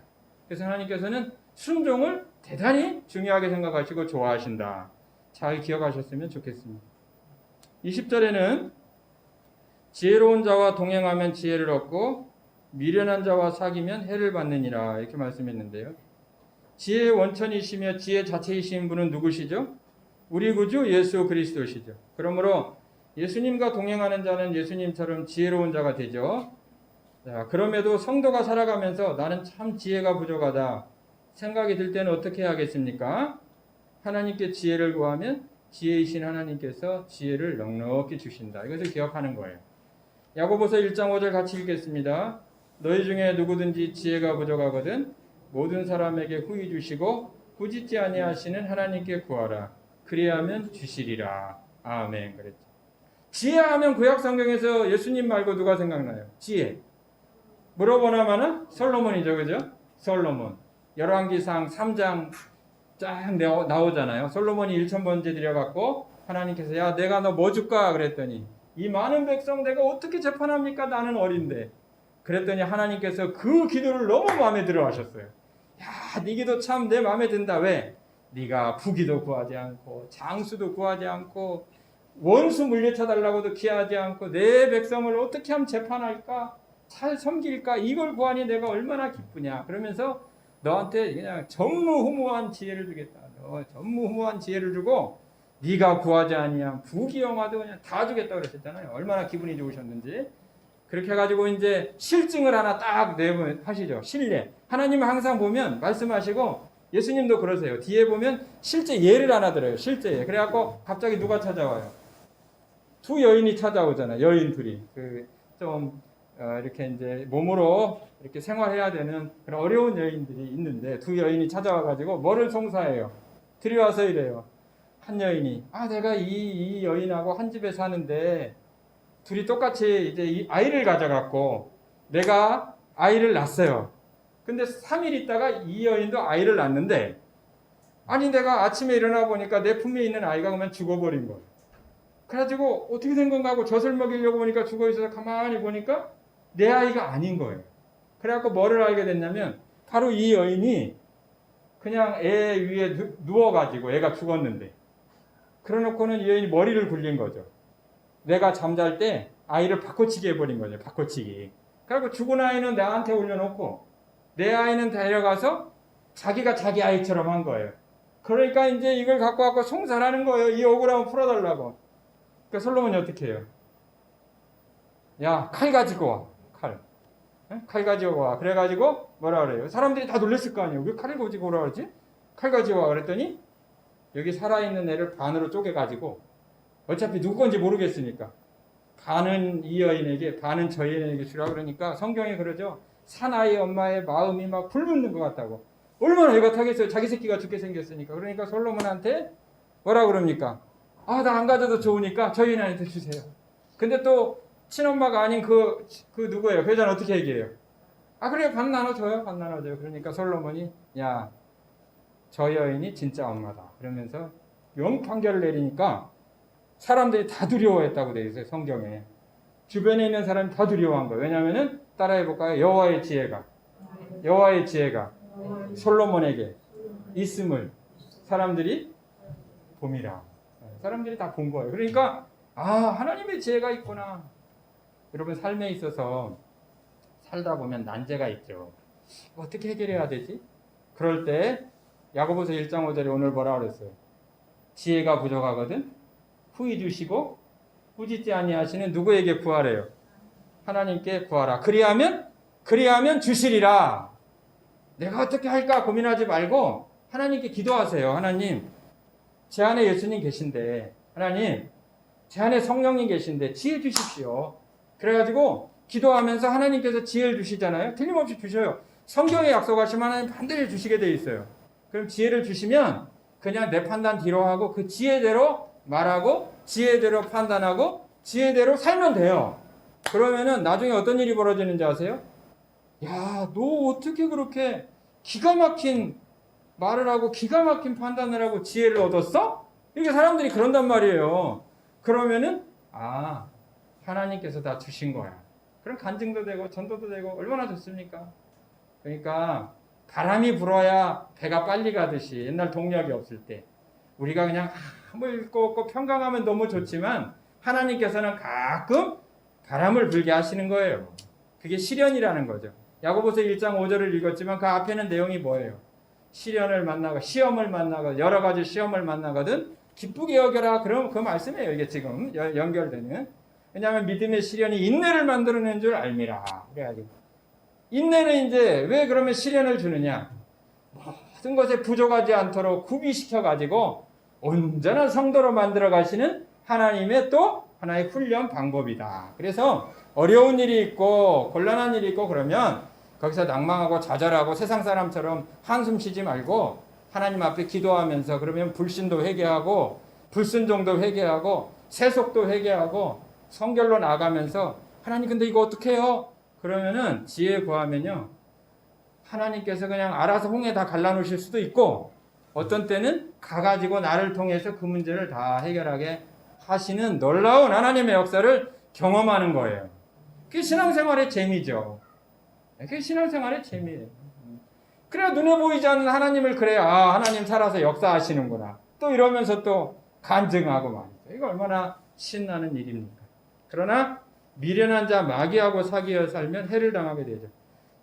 그래서 하나님께서는 순종을 대단히 중요하게 생각하시고 좋아하신다. 잘 기억하셨으면 좋겠습니다. 20절에는 지혜로운 자와 동행하면 지혜를 얻고 미련한 자와 사귀면 해를 받느니라 이렇게 말씀했는데요. 지혜의 원천이시며 지혜 자체이신 분은 누구시죠? 우리 구주 예수 그리스도시죠. 그러므로 예수님과 동행하는 자는 예수님처럼 지혜로운 자가 되죠. 자, 그럼에도 성도가 살아가면서 나는 참 지혜가 부족하다 생각이 들 때는 어떻게 해야겠습니까? 하나님께 지혜를 구하면 지혜이신 하나님께서 지혜를 넉넉히 주신다. 이것을 기억하는 거예요. 야고보서 1장 5절 같이 읽겠습니다. 너희 중에 누구든지 지혜가 부족하거든 모든 사람에게 후히 주시고 꾸짖지 아니하시는 하나님께 구하라. 그리하면 주시리라. 아멘. 그랬죠. 지혜하면 구약 성경에서 예수님 말고 누가 생각나요? 지혜. 물어보나마는 솔로몬이죠, 그죠? 솔로몬. 열왕기상 3장 쫙 나오잖아요. 솔로몬이 1,000번째 드려갖고 하나님께서 야 내가 너 뭐 줄까 그랬더니 이 많은 백성 내가 어떻게 재판합니까? 나는 어린데. 그랬더니 하나님께서 그 기도를 너무 마음에 들어 하셨어요. 야, 네 기도 참 내 마음에 든다. 왜? 네가 부귀도 구하지 않고 장수도 구하지 않고 원수 물리쳐달라고도 기하지 않고 내 백성을 어떻게 하면 재판할까? 잘 섬길까? 이걸 구하니 내가 얼마나 기쁘냐. 그러면서 너한테 그냥 전무후무한 지혜를 주겠다. 너 전무후무한 지혜를 주고 네가 구하지 아니한 부귀영화도 그냥 다 주겠다 그랬었잖아요. 얼마나 기분이 좋으셨는지. 그렇게 해가지고 이제 실증을 하나 딱 하시죠. 신뢰. 하나님은 항상 보면 말씀하시고 예수님도 그러세요. 뒤에 보면 실제 예를 하나 들어요. 실제 예. 그래갖고 갑자기 누가 찾아와요? 두 여인이 찾아오잖아요. 여인 둘이. 이렇게 이제 몸으로 이렇게 생활해야 되는 그런 어려운 여인들이 있는데 두 여인이 찾아와가지고 뭐를 송사해요? 들여와서 이래요. 한 여인이 내가 이 여인하고 한 집에 사는데 둘이 똑같이 이제 이 아이를 가져갖고 내가 아이를 낳았어요. 근데 3일 있다가 이 여인도 아이를 낳는데 아니 내가 아침에 일어나 보니까 내 품에 있는 아이가 그냥 죽어버린 거예요. 그래가지고 어떻게 된 건가 하고 젖을 먹이려고 보니까 죽어있어서 가만히 보니까 내 아이가 아닌 거예요. 그래갖고 뭐를 알게 됐냐면 바로 이 여인이 그냥 애 위에 누워가지고 애가 죽었는데 그래놓고는 이 여인이 머리를 굴린 거죠. 내가 잠잘 때 아이를 바꿔치기 해버린 거죠. 바꿔치기. 그래갖고 죽은 아이는 나한테 올려놓고 내 아이는 데려가서 자기가 자기 아이처럼 한 거예요. 그러니까 이제 이걸 갖고 와서 송사하는 거예요. 이 억울함을 풀어달라고. 그러니까 솔로몬이 어떻게 해요? 야, 칼 가지고 와. 칼. 칼 가지고 와. 그래가지고 뭐라 그래요? 사람들이 다 놀랬을 거 아니에요. 왜 칼을 가지고 오라 그러지? 칼 가지고 와. 그랬더니 여기 살아있는 애를 반으로 쪼개가지고 어차피 누구 건지 모르겠으니까 반은 이 여인에게 반은 저 여인에게 주라 그러니까 성경에 그러죠. 사나이 엄마의 마음이 막 불붙는 것 같다고. 얼마나 애가 타겠어요. 자기 새끼가 죽게 생겼으니까. 그러니까 솔로몬한테 뭐라 그럽니까? 나 안 가져도 좋으니까 저 여인한테 주세요. 근데 또 친엄마가 아닌 그 누구예요? 그 여자는 어떻게 얘기해요? 그래요. 반 나눠줘요. 반 나눠줘요. 그러니까 솔로몬이 야, 저 여인이 진짜 엄마다. 그러면서 영 판결을 내리니까 사람들이 다 두려워했다고 되어 있어요. 성경에. 주변에 있는 사람이 다 두려워한 거예요. 왜냐하면은 따라해볼까요? 여호와의 지혜가 솔로몬에게 있음을 사람들이 봄이라. 사람들이 다 본 거예요. 그러니까 하나님의 지혜가 있구나. 여러분 삶에 있어서 살다 보면 난제가 있죠. 어떻게 해결해야 되지? 그럴 때 야고보서 1장 5절에 오늘 뭐라 그랬어요? 지혜가 부족하거든 후히 주시고 꾸짖지 아니하시는 누구에게 구하래요? 하나님께 구하라. 그리하면 주시리라. 내가 어떻게 할까 고민하지 말고 하나님께 기도하세요. 하나님, 제 안에 예수님 계신데, 하나님, 제 안에 성령님 계신데 지혜 주십시오. 그래가지고 기도하면서 하나님께서 지혜를 주시잖아요. 틀림없이 주셔요. 성경에 약속하시면 하나님 반드시 주시게 돼 있어요. 그럼 지혜를 주시면 그냥 내 판단 뒤로 하고 그 지혜대로 말하고 지혜대로 판단하고 지혜대로 살면 돼요. 그러면은 나중에 어떤 일이 벌어지는지 아세요? 야, 너 어떻게 그렇게 기가 막힌 말을 하고 기가 막힌 판단을 하고 지혜를 얻었어? 이렇게 사람들이 그런단 말이에요. 그러면은 하나님께서 다 주신 거야. 그럼 간증도 되고 전도도 되고 얼마나 좋습니까? 그러니까 바람이 불어야 배가 빨리 가듯이 옛날 동력이 없을 때 우리가 그냥 아무 읽고 없고 평강하면 너무 좋지만 하나님께서는 가끔 바람을 불게 하시는 거예요. 그게 시련이라는 거죠. 야고보서 1장 5절을 읽었지만 그 앞에는 내용이 뭐예요? 시련을 만나고 시험을 만나고 여러 가지 시험을 만나거든 기쁘게 여겨라. 그럼 그 말씀이에요. 이게 지금 연결되는. 왜냐하면 믿음의 시련이 인내를 만들어낸 줄 알미라. 그래가지고 인내는 이제 왜 그러면 시련을 주느냐? 모든 것에 부족하지 않도록 구비시켜가지고 온전한 성도로 만들어 가시는 하나님의 또 하나의 훈련 방법이다. 그래서 어려운 일이 있고 곤란한 일이 있고 그러면 거기서 낭망하고 좌절하고 세상 사람처럼 한숨 쉬지 말고 하나님 앞에 기도하면서 그러면 불신도 회개하고 불순종도 회개하고 세속도 회개하고 성결로 나가면서 하나님 근데 이거 어떻게 해요? 그러면은 지혜 구하면요 하나님께서 그냥 알아서 홍해 다 갈라놓으실 수도 있고 어떤 때는 가가지고 나를 통해서 그 문제를 다 해결하게 하시는 놀라운 하나님의 역사를 경험하는 거예요. 그게 신앙생활의 재미죠. 그게 신앙생활의 재미예요. 그래야 눈에 보이지 않는 하나님을 그래야 하나님 살아서 역사하시는구나. 또 이러면서 또 간증하고 말이죠. 이거 얼마나 신나는 일입니까? 그러나 미련한 자 마귀하고 사귀어 살면 해를 당하게 되죠.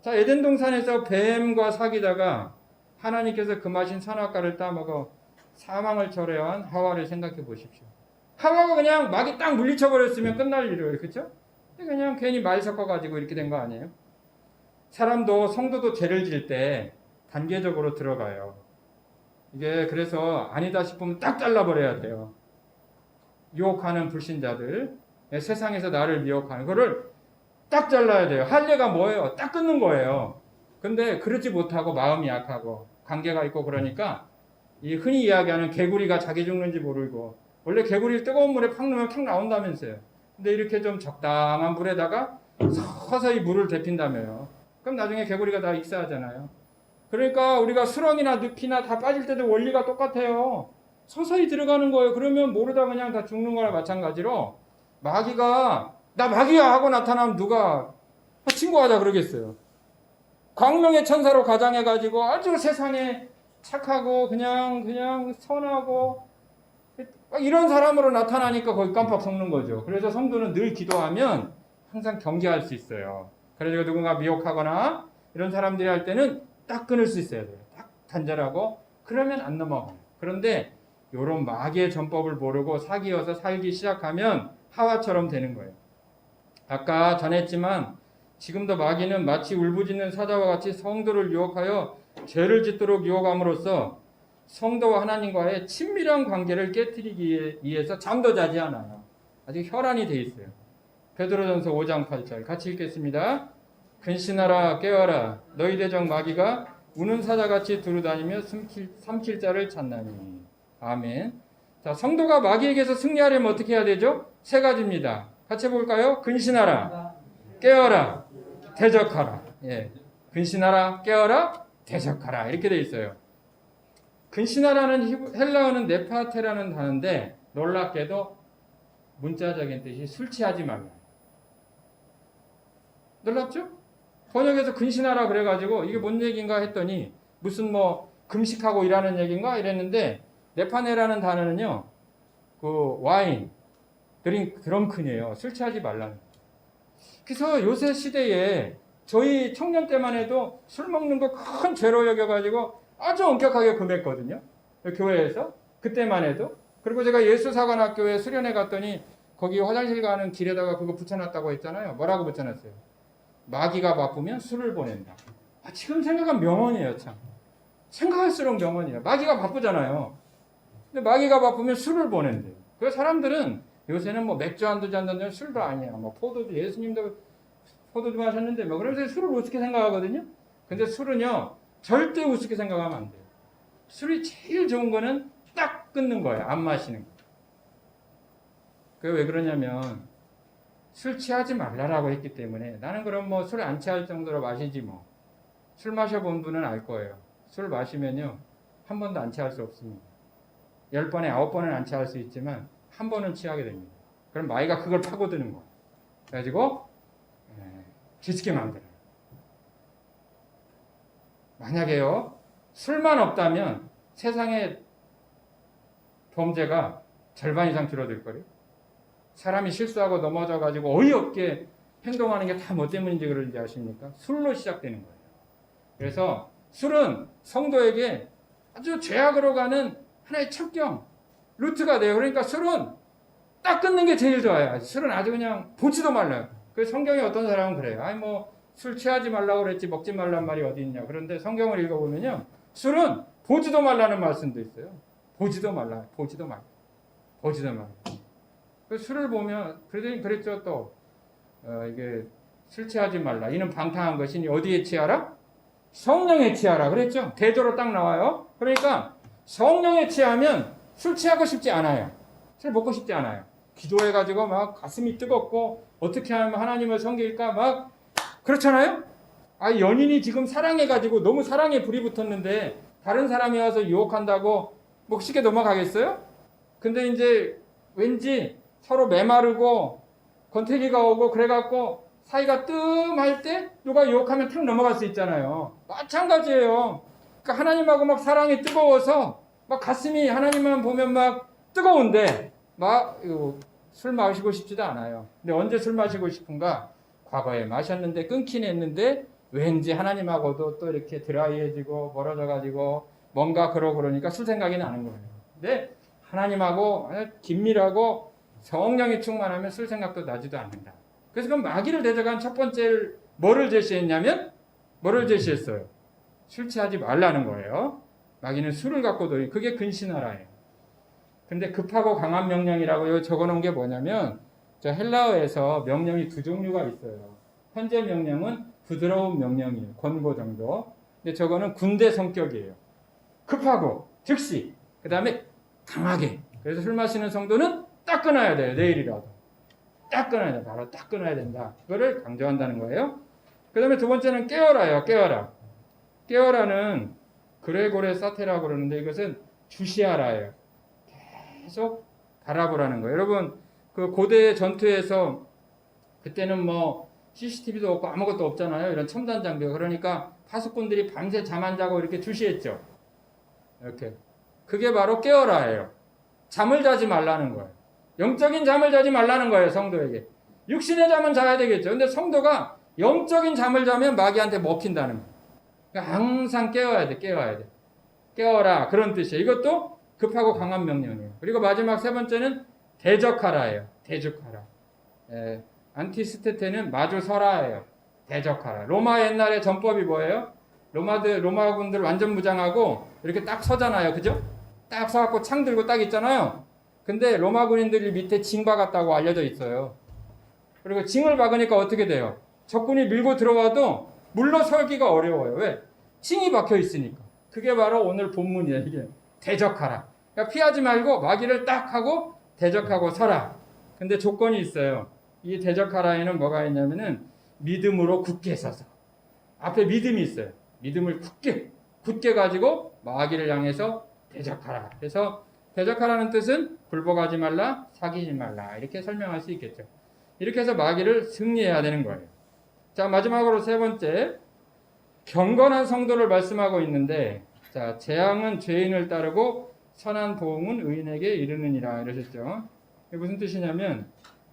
자, 에덴 동산에서 뱀과 사귀다가 하나님께서 금하신 선악과를 따먹어 사망을 초래한 하와를 생각해 보십시오. 하와가 그냥 마귀 딱 물리쳐 버렸으면 끝날 일이에요. 그렇죠? 그냥 괜히 말 섞어 가지고 이렇게 된 거 아니에요? 사람도 성도도 죄를 질 때 단계적으로 들어가요. 이게 그래서 아니다 싶으면 딱 잘라버려야 돼요. 유혹하는 불신자들, 세상에서 나를 미혹하는 거를 딱 잘라야 돼요. 할례가 뭐예요? 딱 끊는 거예요. 근데 그러지 못하고 마음이 약하고 관계가 있고 그러니까 이 흔히 이야기하는 개구리가 자기 죽는지 모르고 원래 개구리를 뜨거운 물에 팍 넣으면 팍 나온다면서요. 근데 이렇게 좀 적당한 물에다가 서서히 물을 데핀다며요. 그럼 나중에 개구리가 다 익사하잖아요. 그러니까 우리가 수렁이나 늪이나 다 빠질 때도 원리가 똑같아요. 서서히 들어가는 거예요. 그러면 모르다 그냥 다 죽는 거나 마찬가지로 마귀가 나 마귀야 하고 나타나면 누가 친구하자 그러겠어요. 광명의 천사로 가장해가지고 아주 세상에 착하고 그냥 선하고 이런 사람으로 나타나니까 거기 깜빡 속는 거죠. 그래서 성도는 늘 기도하면 항상 경계할 수 있어요. 그래서 누군가 미혹하거나 이런 사람들이 할 때는 딱 끊을 수 있어야 돼요. 딱 단절하고 그러면 안 넘어가요. 그런데 이런 마귀의 전법을 모르고 사귀어서 살기 시작하면 하와처럼 되는 거예요. 아까 전했지만 지금도 마귀는 마치 울부짖는 사자와 같이 성도를 유혹하여 죄를 짓도록 유혹함으로써 성도와 하나님과의 친밀한 관계를 깨뜨리기 위해서 잠도 자지 않아요. 아직 혈안이 돼 있어요. 베드로전서 5장 8절 같이 읽겠습니다. 근신하라 깨어라 너희 대적 마귀가 우는 사자같이 두루다니며 삼킬 자를 찾나니. 아멘. 자, 성도가 마귀에게서 승리하려면 어떻게 해야 되죠? 세 가지입니다. 같이 해볼까요? 근신하라 깨어라 대적하라. 예. 근신하라 깨어라 대적하라 이렇게 돼 있어요. 근신하라는 헬라어는 네파테라는 단어인데 놀랍게도 문자적인 뜻이 술 취하지 말라. 놀랍죠? 번역해서 근신하라 그래가지고 이게 뭔 얘기인가 했더니 무슨 뭐 금식하고 일하는 얘기인가 이랬는데 네파네라는 단어는요 그 와인 드럼큰이에요. 술 취하지 말라는. 그래서 요새 시대에 저희 청년 때만 해도 술 먹는 거 큰 죄로 여겨가지고 아주 엄격하게 금했거든요. 교회에서 그때만 해도. 그리고 제가 예수사관학교에 수련회 갔더니 거기 화장실 가는 길에다가 그거 붙여놨다고 했잖아요. 뭐라고 붙여놨어요? 마귀가 바쁘면 술을 보낸다. 지금 생각하면 명언이에요, 참. 생각할수록 명언이에요. 마귀가 바쁘잖아요. 근데 마귀가 바쁘면 술을 보낸대요. 그 사람들은 요새는 뭐 맥주 한두 잔 던져 술도 아니야. 뭐 포도주, 예수님도 포도주 마셨는데 뭐 그러면서 술을 우습게 생각하거든요. 근데 술은요, 절대 우습게 생각하면 안 돼요. 술이 제일 좋은 거는 딱 끊는 거예요. 안 마시는 거. 그게 왜 그러냐면 술 취하지 말라라고 했기 때문에 나는 그럼 뭐 술 안 취할 정도로 마시지 뭐. 술 마셔본 분은 알 거예요. 술 마시면요, 한 번도 안 취할 수 없습니다. 10번에 9번은 안 취할 수 있지만 한 번은 취하게 됩니다. 그럼 마귀가 그걸 파고드는 거예요. 그래가지고 기죽게 만들어요. 만약에요, 술만 없다면 세상에 범죄가 절반 이상 줄어들 거예요. 사람이 실수하고 넘어져가지고 어이없게 행동하는 게 다 뭐 때문인지 그런지 아십니까? 술로 시작되는 거예요. 그래서 술은 성도에게 아주 죄악으로 가는 하나의 첩경, 루트가 돼요. 그러니까 술은 딱 끊는 게 제일 좋아요. 술은 아주 그냥 보지도 말라요. 그 성경에 어떤 사람은 그래요. 아니 뭐 술 취하지 말라고 그랬지 먹지 말란 말이 어디 있냐. 그런데 성경을 읽어보면요, 술은 보지도 말라는 말씀도 있어요. 보지도 말라, 보지도 말라, 보지도 말라. 그 술을 보면 그랬죠 또 이게 술 취하지 말라. 이는 방탕한 것이니 어디에 취하라? 성령에 취하라 그랬죠. 대조로 딱 나와요. 그러니까 성령에 취하면 술 취하고 싶지 않아요. 술 먹고 싶지 않아요. 기도해가지고 막 가슴이 뜨겁고 어떻게 하면 하나님을 섬길까 막 그렇잖아요. 연인이 지금 사랑해가지고 너무 사랑에 불이 붙었는데 다른 사람이 와서 유혹한다고 뭐 쉽게 넘어가겠어요? 근데 이제 왠지 서로 메마르고 권태기가 오고 그래갖고 사이가 뜸할 때 누가 유혹하면 탁 넘어갈 수 있잖아요. 마찬가지예요. 그러니까 하나님하고 막 사랑이 뜨거워서 막 가슴이 하나님만 보면 막 뜨거운데 막 술 마시고 싶지도 않아요. 근데 언제 술 마시고 싶은가? 과거에 마셨는데 끊긴 했는데 왠지 하나님하고도 또 이렇게 드라이해지고 멀어져가지고 뭔가 그러니까 술 생각이 나는 거예요. 근데 하나님하고 긴밀하고 성령이 충만하면 술 생각도 나지도 않는다. 그래서 그럼 마귀를 대적한 첫 번째 뭐를 제시했냐면 뭐를 제시했어요? 술 취하지 말라는 거예요. 마귀는 술을 갖고 도니 그게 근신하라예요. 근데 급하고 강한 명령이라고 적어놓은 게 뭐냐면 저 헬라어에서 명령이 두 종류가 있어요. 현재 명령은 부드러운 명령이에요. 권고 정도. 근데 저거는 군대 성격이에요. 급하고 즉시. 그 다음에 강하게. 그래서 술 마시는 성도는 딱 끊어야 돼요. 내일이라도. 딱 끊어야 돼. 바로 딱 끊어야 된다. 그거를 강조한다는 거예요. 그 다음에 두 번째는 깨어라요. 깨어라. 깨어라는 그레고레 사테라고 그러는데 이것은 주시하라예요. 계속 바라보라는 거예요. 여러분 그 고대 전투에서 그때는 뭐 CCTV도 없고 아무것도 없잖아요. 이런 첨단 장비가. 그러니까 파수꾼들이 밤새 잠 안 자고 이렇게 주시했죠. 이렇게. 그게 바로 깨어라예요. 잠을 자지 말라는 거예요. 영적인 잠을 자지 말라는 거예요. 성도에게. 육신의 잠은 자야 되겠죠. 근데 성도가 영적인 잠을 자면 마귀한테 먹힌다는 거예요. 그러니까 항상 깨워야 돼. 깨워야 돼. 깨워라. 그런 뜻이에요. 이것도 급하고 강한 명령이에요. 그리고 마지막 세 번째는 대적하라예요. 대적하라. 안티스테테는 마주 서라예요. 대적하라. 로마 옛날에 전법이 뭐예요? 로마군들 완전 무장하고 이렇게 딱 서잖아요. 그죠? 딱 서갖고 창 들고 딱 있잖아요. 근데 로마 군인들이 밑에 징 박았다고 알려져 있어요. 그리고 징을 박으니까 어떻게 돼요? 적군이 밀고 들어와도 물러서기가 어려워요. 왜? 징이 박혀 있으니까. 그게 바로 오늘 본문이에요. 이게 대적하라. 그러니까 피하지 말고 마귀를 딱 하고 대적하고 서라. 근데 조건이 있어요. 이 대적하라에는 뭐가 있냐면은 믿음으로 굳게 서서. 앞에 믿음이 있어요. 믿음을 굳게 가지고 마귀를 향해서 대적하라. 그래서 대적하라는 뜻은 굴복하지 말라, 사귀지 말라. 이렇게 설명할 수 있겠죠. 이렇게 해서 마귀를 승리해야 되는 거예요. 자, 마지막으로 세 번째. 경건한 성도를 말씀하고 있는데, 자, 재앙은 죄인을 따르고 선한 보응은 의인에게 이르느니라 이러셨죠. 이게 무슨 뜻이냐면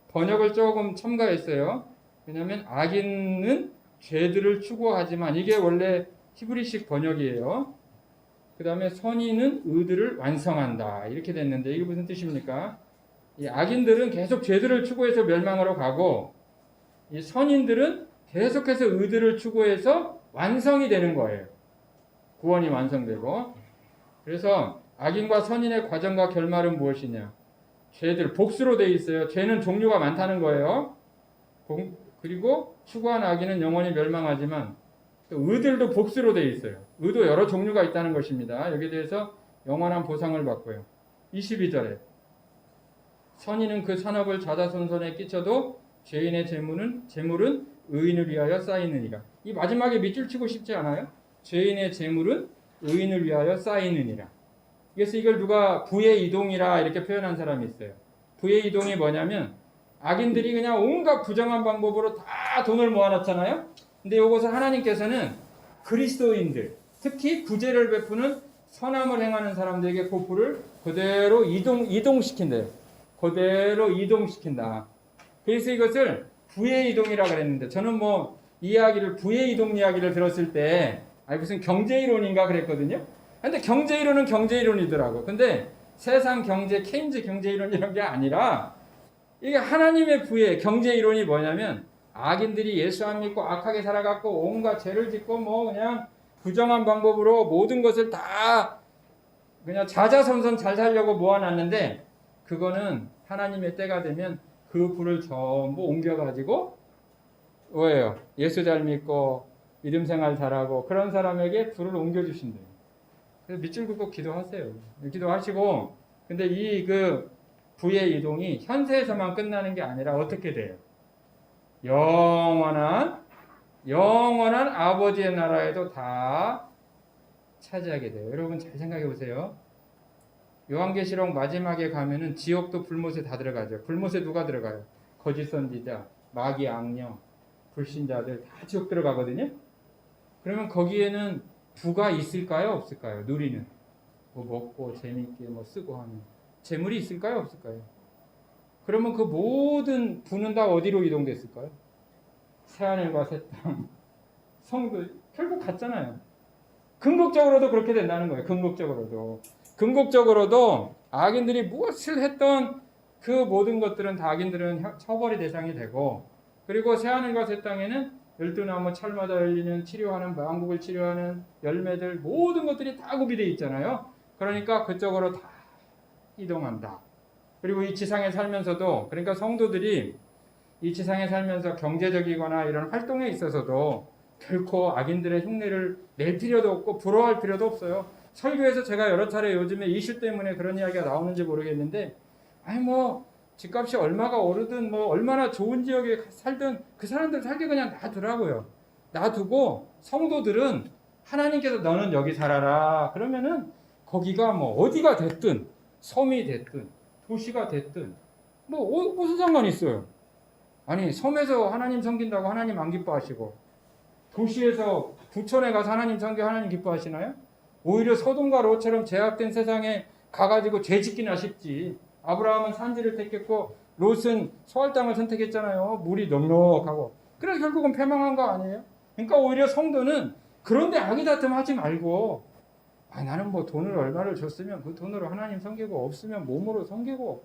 번역을 조금 첨가했어요. 왜냐하면 악인은 죄들을 추구하지만 이게 원래 히브리식 번역이에요. 그 다음에 선인은 의들을 완성한다 이렇게 됐는데 이게 무슨 뜻입니까? 이 악인들은 계속 죄들을 추구해서 멸망으로 가고 이 선인들은 계속해서 의들을 추구해서 완성이 되는 거예요. 구원이 완성되고. 그래서 악인과 선인의 과정과 결말은 무엇이냐? 죄들 복수로 돼 있어요. 죄는 종류가 많다는 거예요. 그리고 추구한 악인은 영원히 멸망하지만 의들도 복수로 돼 있어요. 의도 여러 종류가 있다는 것입니다. 여기에 대해서 영원한 보상을 받고요. 22절에 선인은 그 산업을 자자손손에 끼쳐도 죄인의 재물은 의인을 위하여 쌓이느니라. 이 마지막에 밑줄 치고 싶지 않아요? 죄인의 재물은 의인을 위하여 쌓이느니라. 그래서 이걸 누가 부의 이동이라 이렇게 표현한 사람이 있어요. 부의 이동이 뭐냐면 악인들이 그냥 온갖 부정한 방법으로 다 돈을 모아놨잖아요. 근데 이것을 하나님께서는 그리스도인들, 특히 구제를 베푸는 선함을 행하는 사람들에게 그 부를 그대로 이동시킨대요. 그대로 이동시킨다. 그래서 이것을 부의 이동이라고 그랬는데 저는 뭐 이야기를 부의 이동 이야기를 들었을 때 무슨 경제이론인가 그랬거든요. 근데 경제이론은 경제이론이더라고. 근데 세상 경제, 케인즈 경제이론 이런 게 아니라 이게 하나님의 부의 경제이론이 뭐냐면 악인들이 예수 안 믿고 악하게 살아갖고 온갖 죄를 짓고 뭐 그냥 부정한 방법으로 모든 것을 다 그냥 자자손손 잘 살려고 모아놨는데 그거는 하나님의 때가 되면 그 부를 전부 옮겨가지고 뭐예요? 예수 잘 믿고 믿음 생활 잘하고 그런 사람에게 부를 옮겨주신대요. 그래서 밑줄 긋고 기도하세요. 기도하시고 근데 이 그 부의 이동이 현세에서만 끝나는 게 아니라 어떻게 돼요? 영원한 아버지의 나라에도 다 차지하게 돼요. 여러분 잘 생각해 보세요. 요한계시록 마지막에 가면은 지옥도 불못에 다 들어가죠. 불못에 누가 들어가요? 거짓 선지자, 마귀, 악령, 불신자들 다 지옥 들어가거든요. 그러면 거기에는 부가 있을까요? 없을까요? 누리는 뭐 먹고 재밌게 뭐 쓰고 하는 재물이 있을까요? 없을까요? 그러면 그 모든 부는 다 어디로 이동됐을까요? 새하늘과 새 땅, 성도 결국 같잖아요. 궁극적으로도 그렇게 된다는 거예요. 궁극적으로도 악인들이 무엇을 했던 그 모든 것들은 다 악인들은 처벌의 대상이 되고 그리고 새하늘과 새 땅에는 12나무 철마다 열리는 치료하는 만국을 치료하는 열매들 모든 것들이 다 구비되어 있잖아요. 그러니까 그쪽으로 다 이동한다. 그리고 이 지상에 살면서도 그러니까 성도들이 이 지상에 살면서 경제적이거나 이런 활동에 있어서도 결코 악인들의 흉내를 낼 필요도 없고 부러워할 필요도 없어요. 설교에서 제가 여러 차례 요즘에 이슈 때문에 그런 이야기가 나오는지 모르겠는데 뭐 집값이 얼마가 오르든 뭐 얼마나 좋은 지역에 살든 그 사람들 살게 그냥 놔두라고요. 놔두고 성도들은 하나님께서 너는 여기 살아라 그러면은 거기가 뭐 어디가 됐든 섬이 됐든 도시가 됐든 뭐 무슨 상관이 있어요. 아니 섬에서 하나님 섬긴다고 하나님 안 기뻐하시고 도시에서 부촌에 가서 하나님 섬겨 하나님 기뻐하시나요? 오히려 소돔과 롯처럼 제약된 세상에 가가지고 죄 짓기나 쉽지. 아브라함은 산지를 택했고 롯은 소할 땅을 선택했잖아요. 물이 넉넉하고. 그래서 결국은 패망한 거 아니에요? 그러니까 오히려 성도는 그런데 악의다툼 하지 말고 나는 뭐 돈을 얼마를 줬으면 그 돈으로 하나님 섬기고 없으면 몸으로 섬기고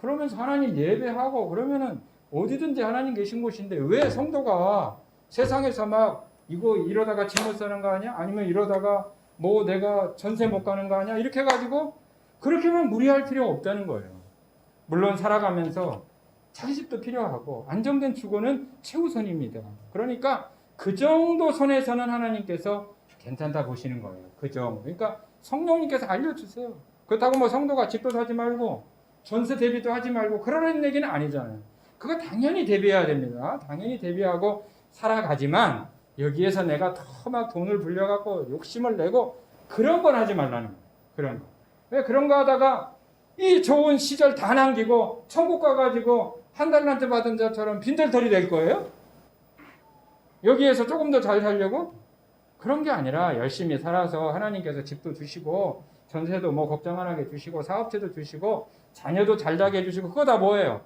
그러면서 하나님 예배하고 그러면은 어디든지 하나님 계신 곳인데 왜 성도가 세상에서 막 이거 이러다가 잘못 사는 거 아니야? 아니면 이러다가 뭐 내가 전세 못 가는 거 아니야? 이렇게 해가지고 그렇게만 무리할 필요 없다는 거예요. 물론 살아가면서 자기 집도 필요하고 안정된 주거는 최우선입니다. 그러니까 그 정도 선에서는 하나님께서 괜찮다 보시는 거예요. 그 정도. 그러니까 성령님께서 알려주세요. 그렇다고 뭐 성도가 집도 사지 말고 전세 대비도 하지 말고 그러는 얘기는 아니잖아요. 그거 당연히 대비해야 됩니다. 당연히 대비하고 살아가지만 여기에서 내가 더 막 돈을 불려갖고 욕심을 내고 그런 건 하지 말라는 거예요. 그런 거. 왜 그런 거 하다가 이 좋은 시절 다 남기고 천국 가가지고 한 달란트 받은 자처럼 빈털터리 될 거예요? 여기에서 조금 더 잘 살려고? 그런 게 아니라 열심히 살아서 하나님께서 집도 주시고 전세도 뭐 걱정 안 하게 주시고 사업체도 주시고 자녀도 잘 자게 해주시고 그거 다 뭐예요?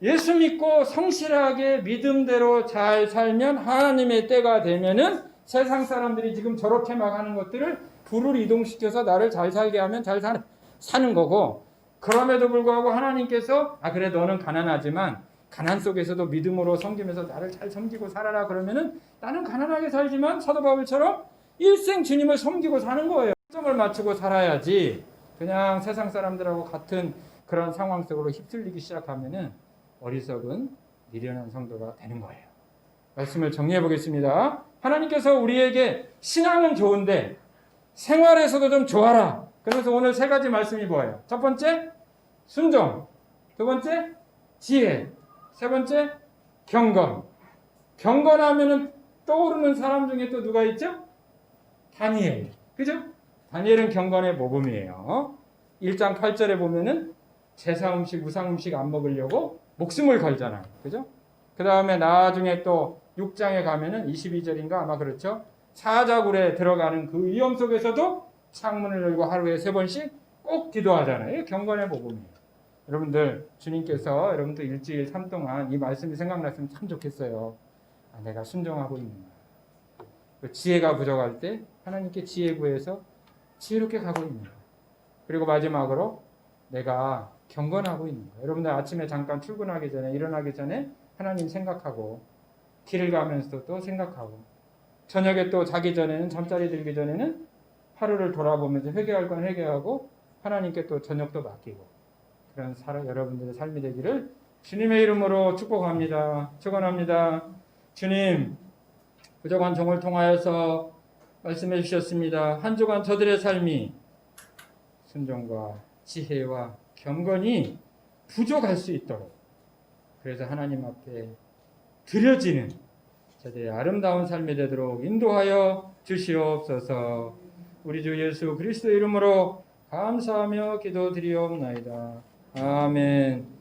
예수 믿고 성실하게 믿음대로 잘 살면 하나님의 때가 되면은 세상 사람들이 지금 저렇게 막 하는 것들을 부를 이동시켜서 나를 잘 살게 하면 잘 사는 거고 그럼에도 불구하고 하나님께서 그래 너는 가난하지만 가난 속에서도 믿음으로 섬기면서 나를 잘 섬기고 살아라 그러면은 나는 가난하게 살지만 사도 바울처럼 일생 주님을 섬기고 사는 거예요. 점을 맞추고 살아야지 그냥 세상 사람들하고 같은 그런 상황 속으로 휩쓸리기 시작하면은 어리석은 미련한 성도가 되는 거예요. 말씀을 정리해 보겠습니다. 하나님께서 우리에게 신앙은 좋은데 생활에서도 좀 좋아라. 그래서 오늘 세 가지 말씀이 뭐예요? 첫 번째, 순종. 두 번째, 지혜. 세 번째, 경건. 경건하면은 떠오르는 사람 중에 또 누가 있죠? 다니엘. 그죠? 다니엘은 경건의 모범이에요. 1장 8절에 보면은 제사 음식, 우상 음식 안 먹으려고 목숨을 걸잖아요. 그죠? 그 다음에 나중에 또 6장에 가면은 22절인가 아마 그렇죠? 사자굴에 들어가는 그 위험 속에서도 창문을 열고 하루에 3번씩 꼭 기도하잖아요. 경건의 모범이에요. 여러분들 주님께서 여러분들 일주일 삶 동안 이 말씀이 생각났으면 참 좋겠어요. 내가 순종하고 있는가. 지혜가 부족할 때 하나님께 지혜 구해서 지혜롭게 가고 있는가. 그리고 마지막으로 내가 경건하고 있는가. 여러분들 아침에 잠깐 출근하기 전에 일어나기 전에 하나님 생각하고 길을 가면서도 또 생각하고 저녁에 또 자기 전에는 잠자리 들기 전에는 하루를 돌아보면서 회개할 건 회개하고 하나님께 또 저녁도 맡기고 그런 여러분들의 삶이 되기를 주님의 이름으로 축복합니다. 축원합니다. 주님 부족한 종을 통하여서 말씀해 주셨습니다. 한 주간 저들의 삶이 순종과 지혜와 경건이 부족할 수 있도록 그래서 하나님 앞에 드려지는 저들의 아름다운 삶이 되도록 인도하여 주시옵소서. 우리 주 예수 그리스도 이름으로 감사하며 기도드리옵나이다. 아멘.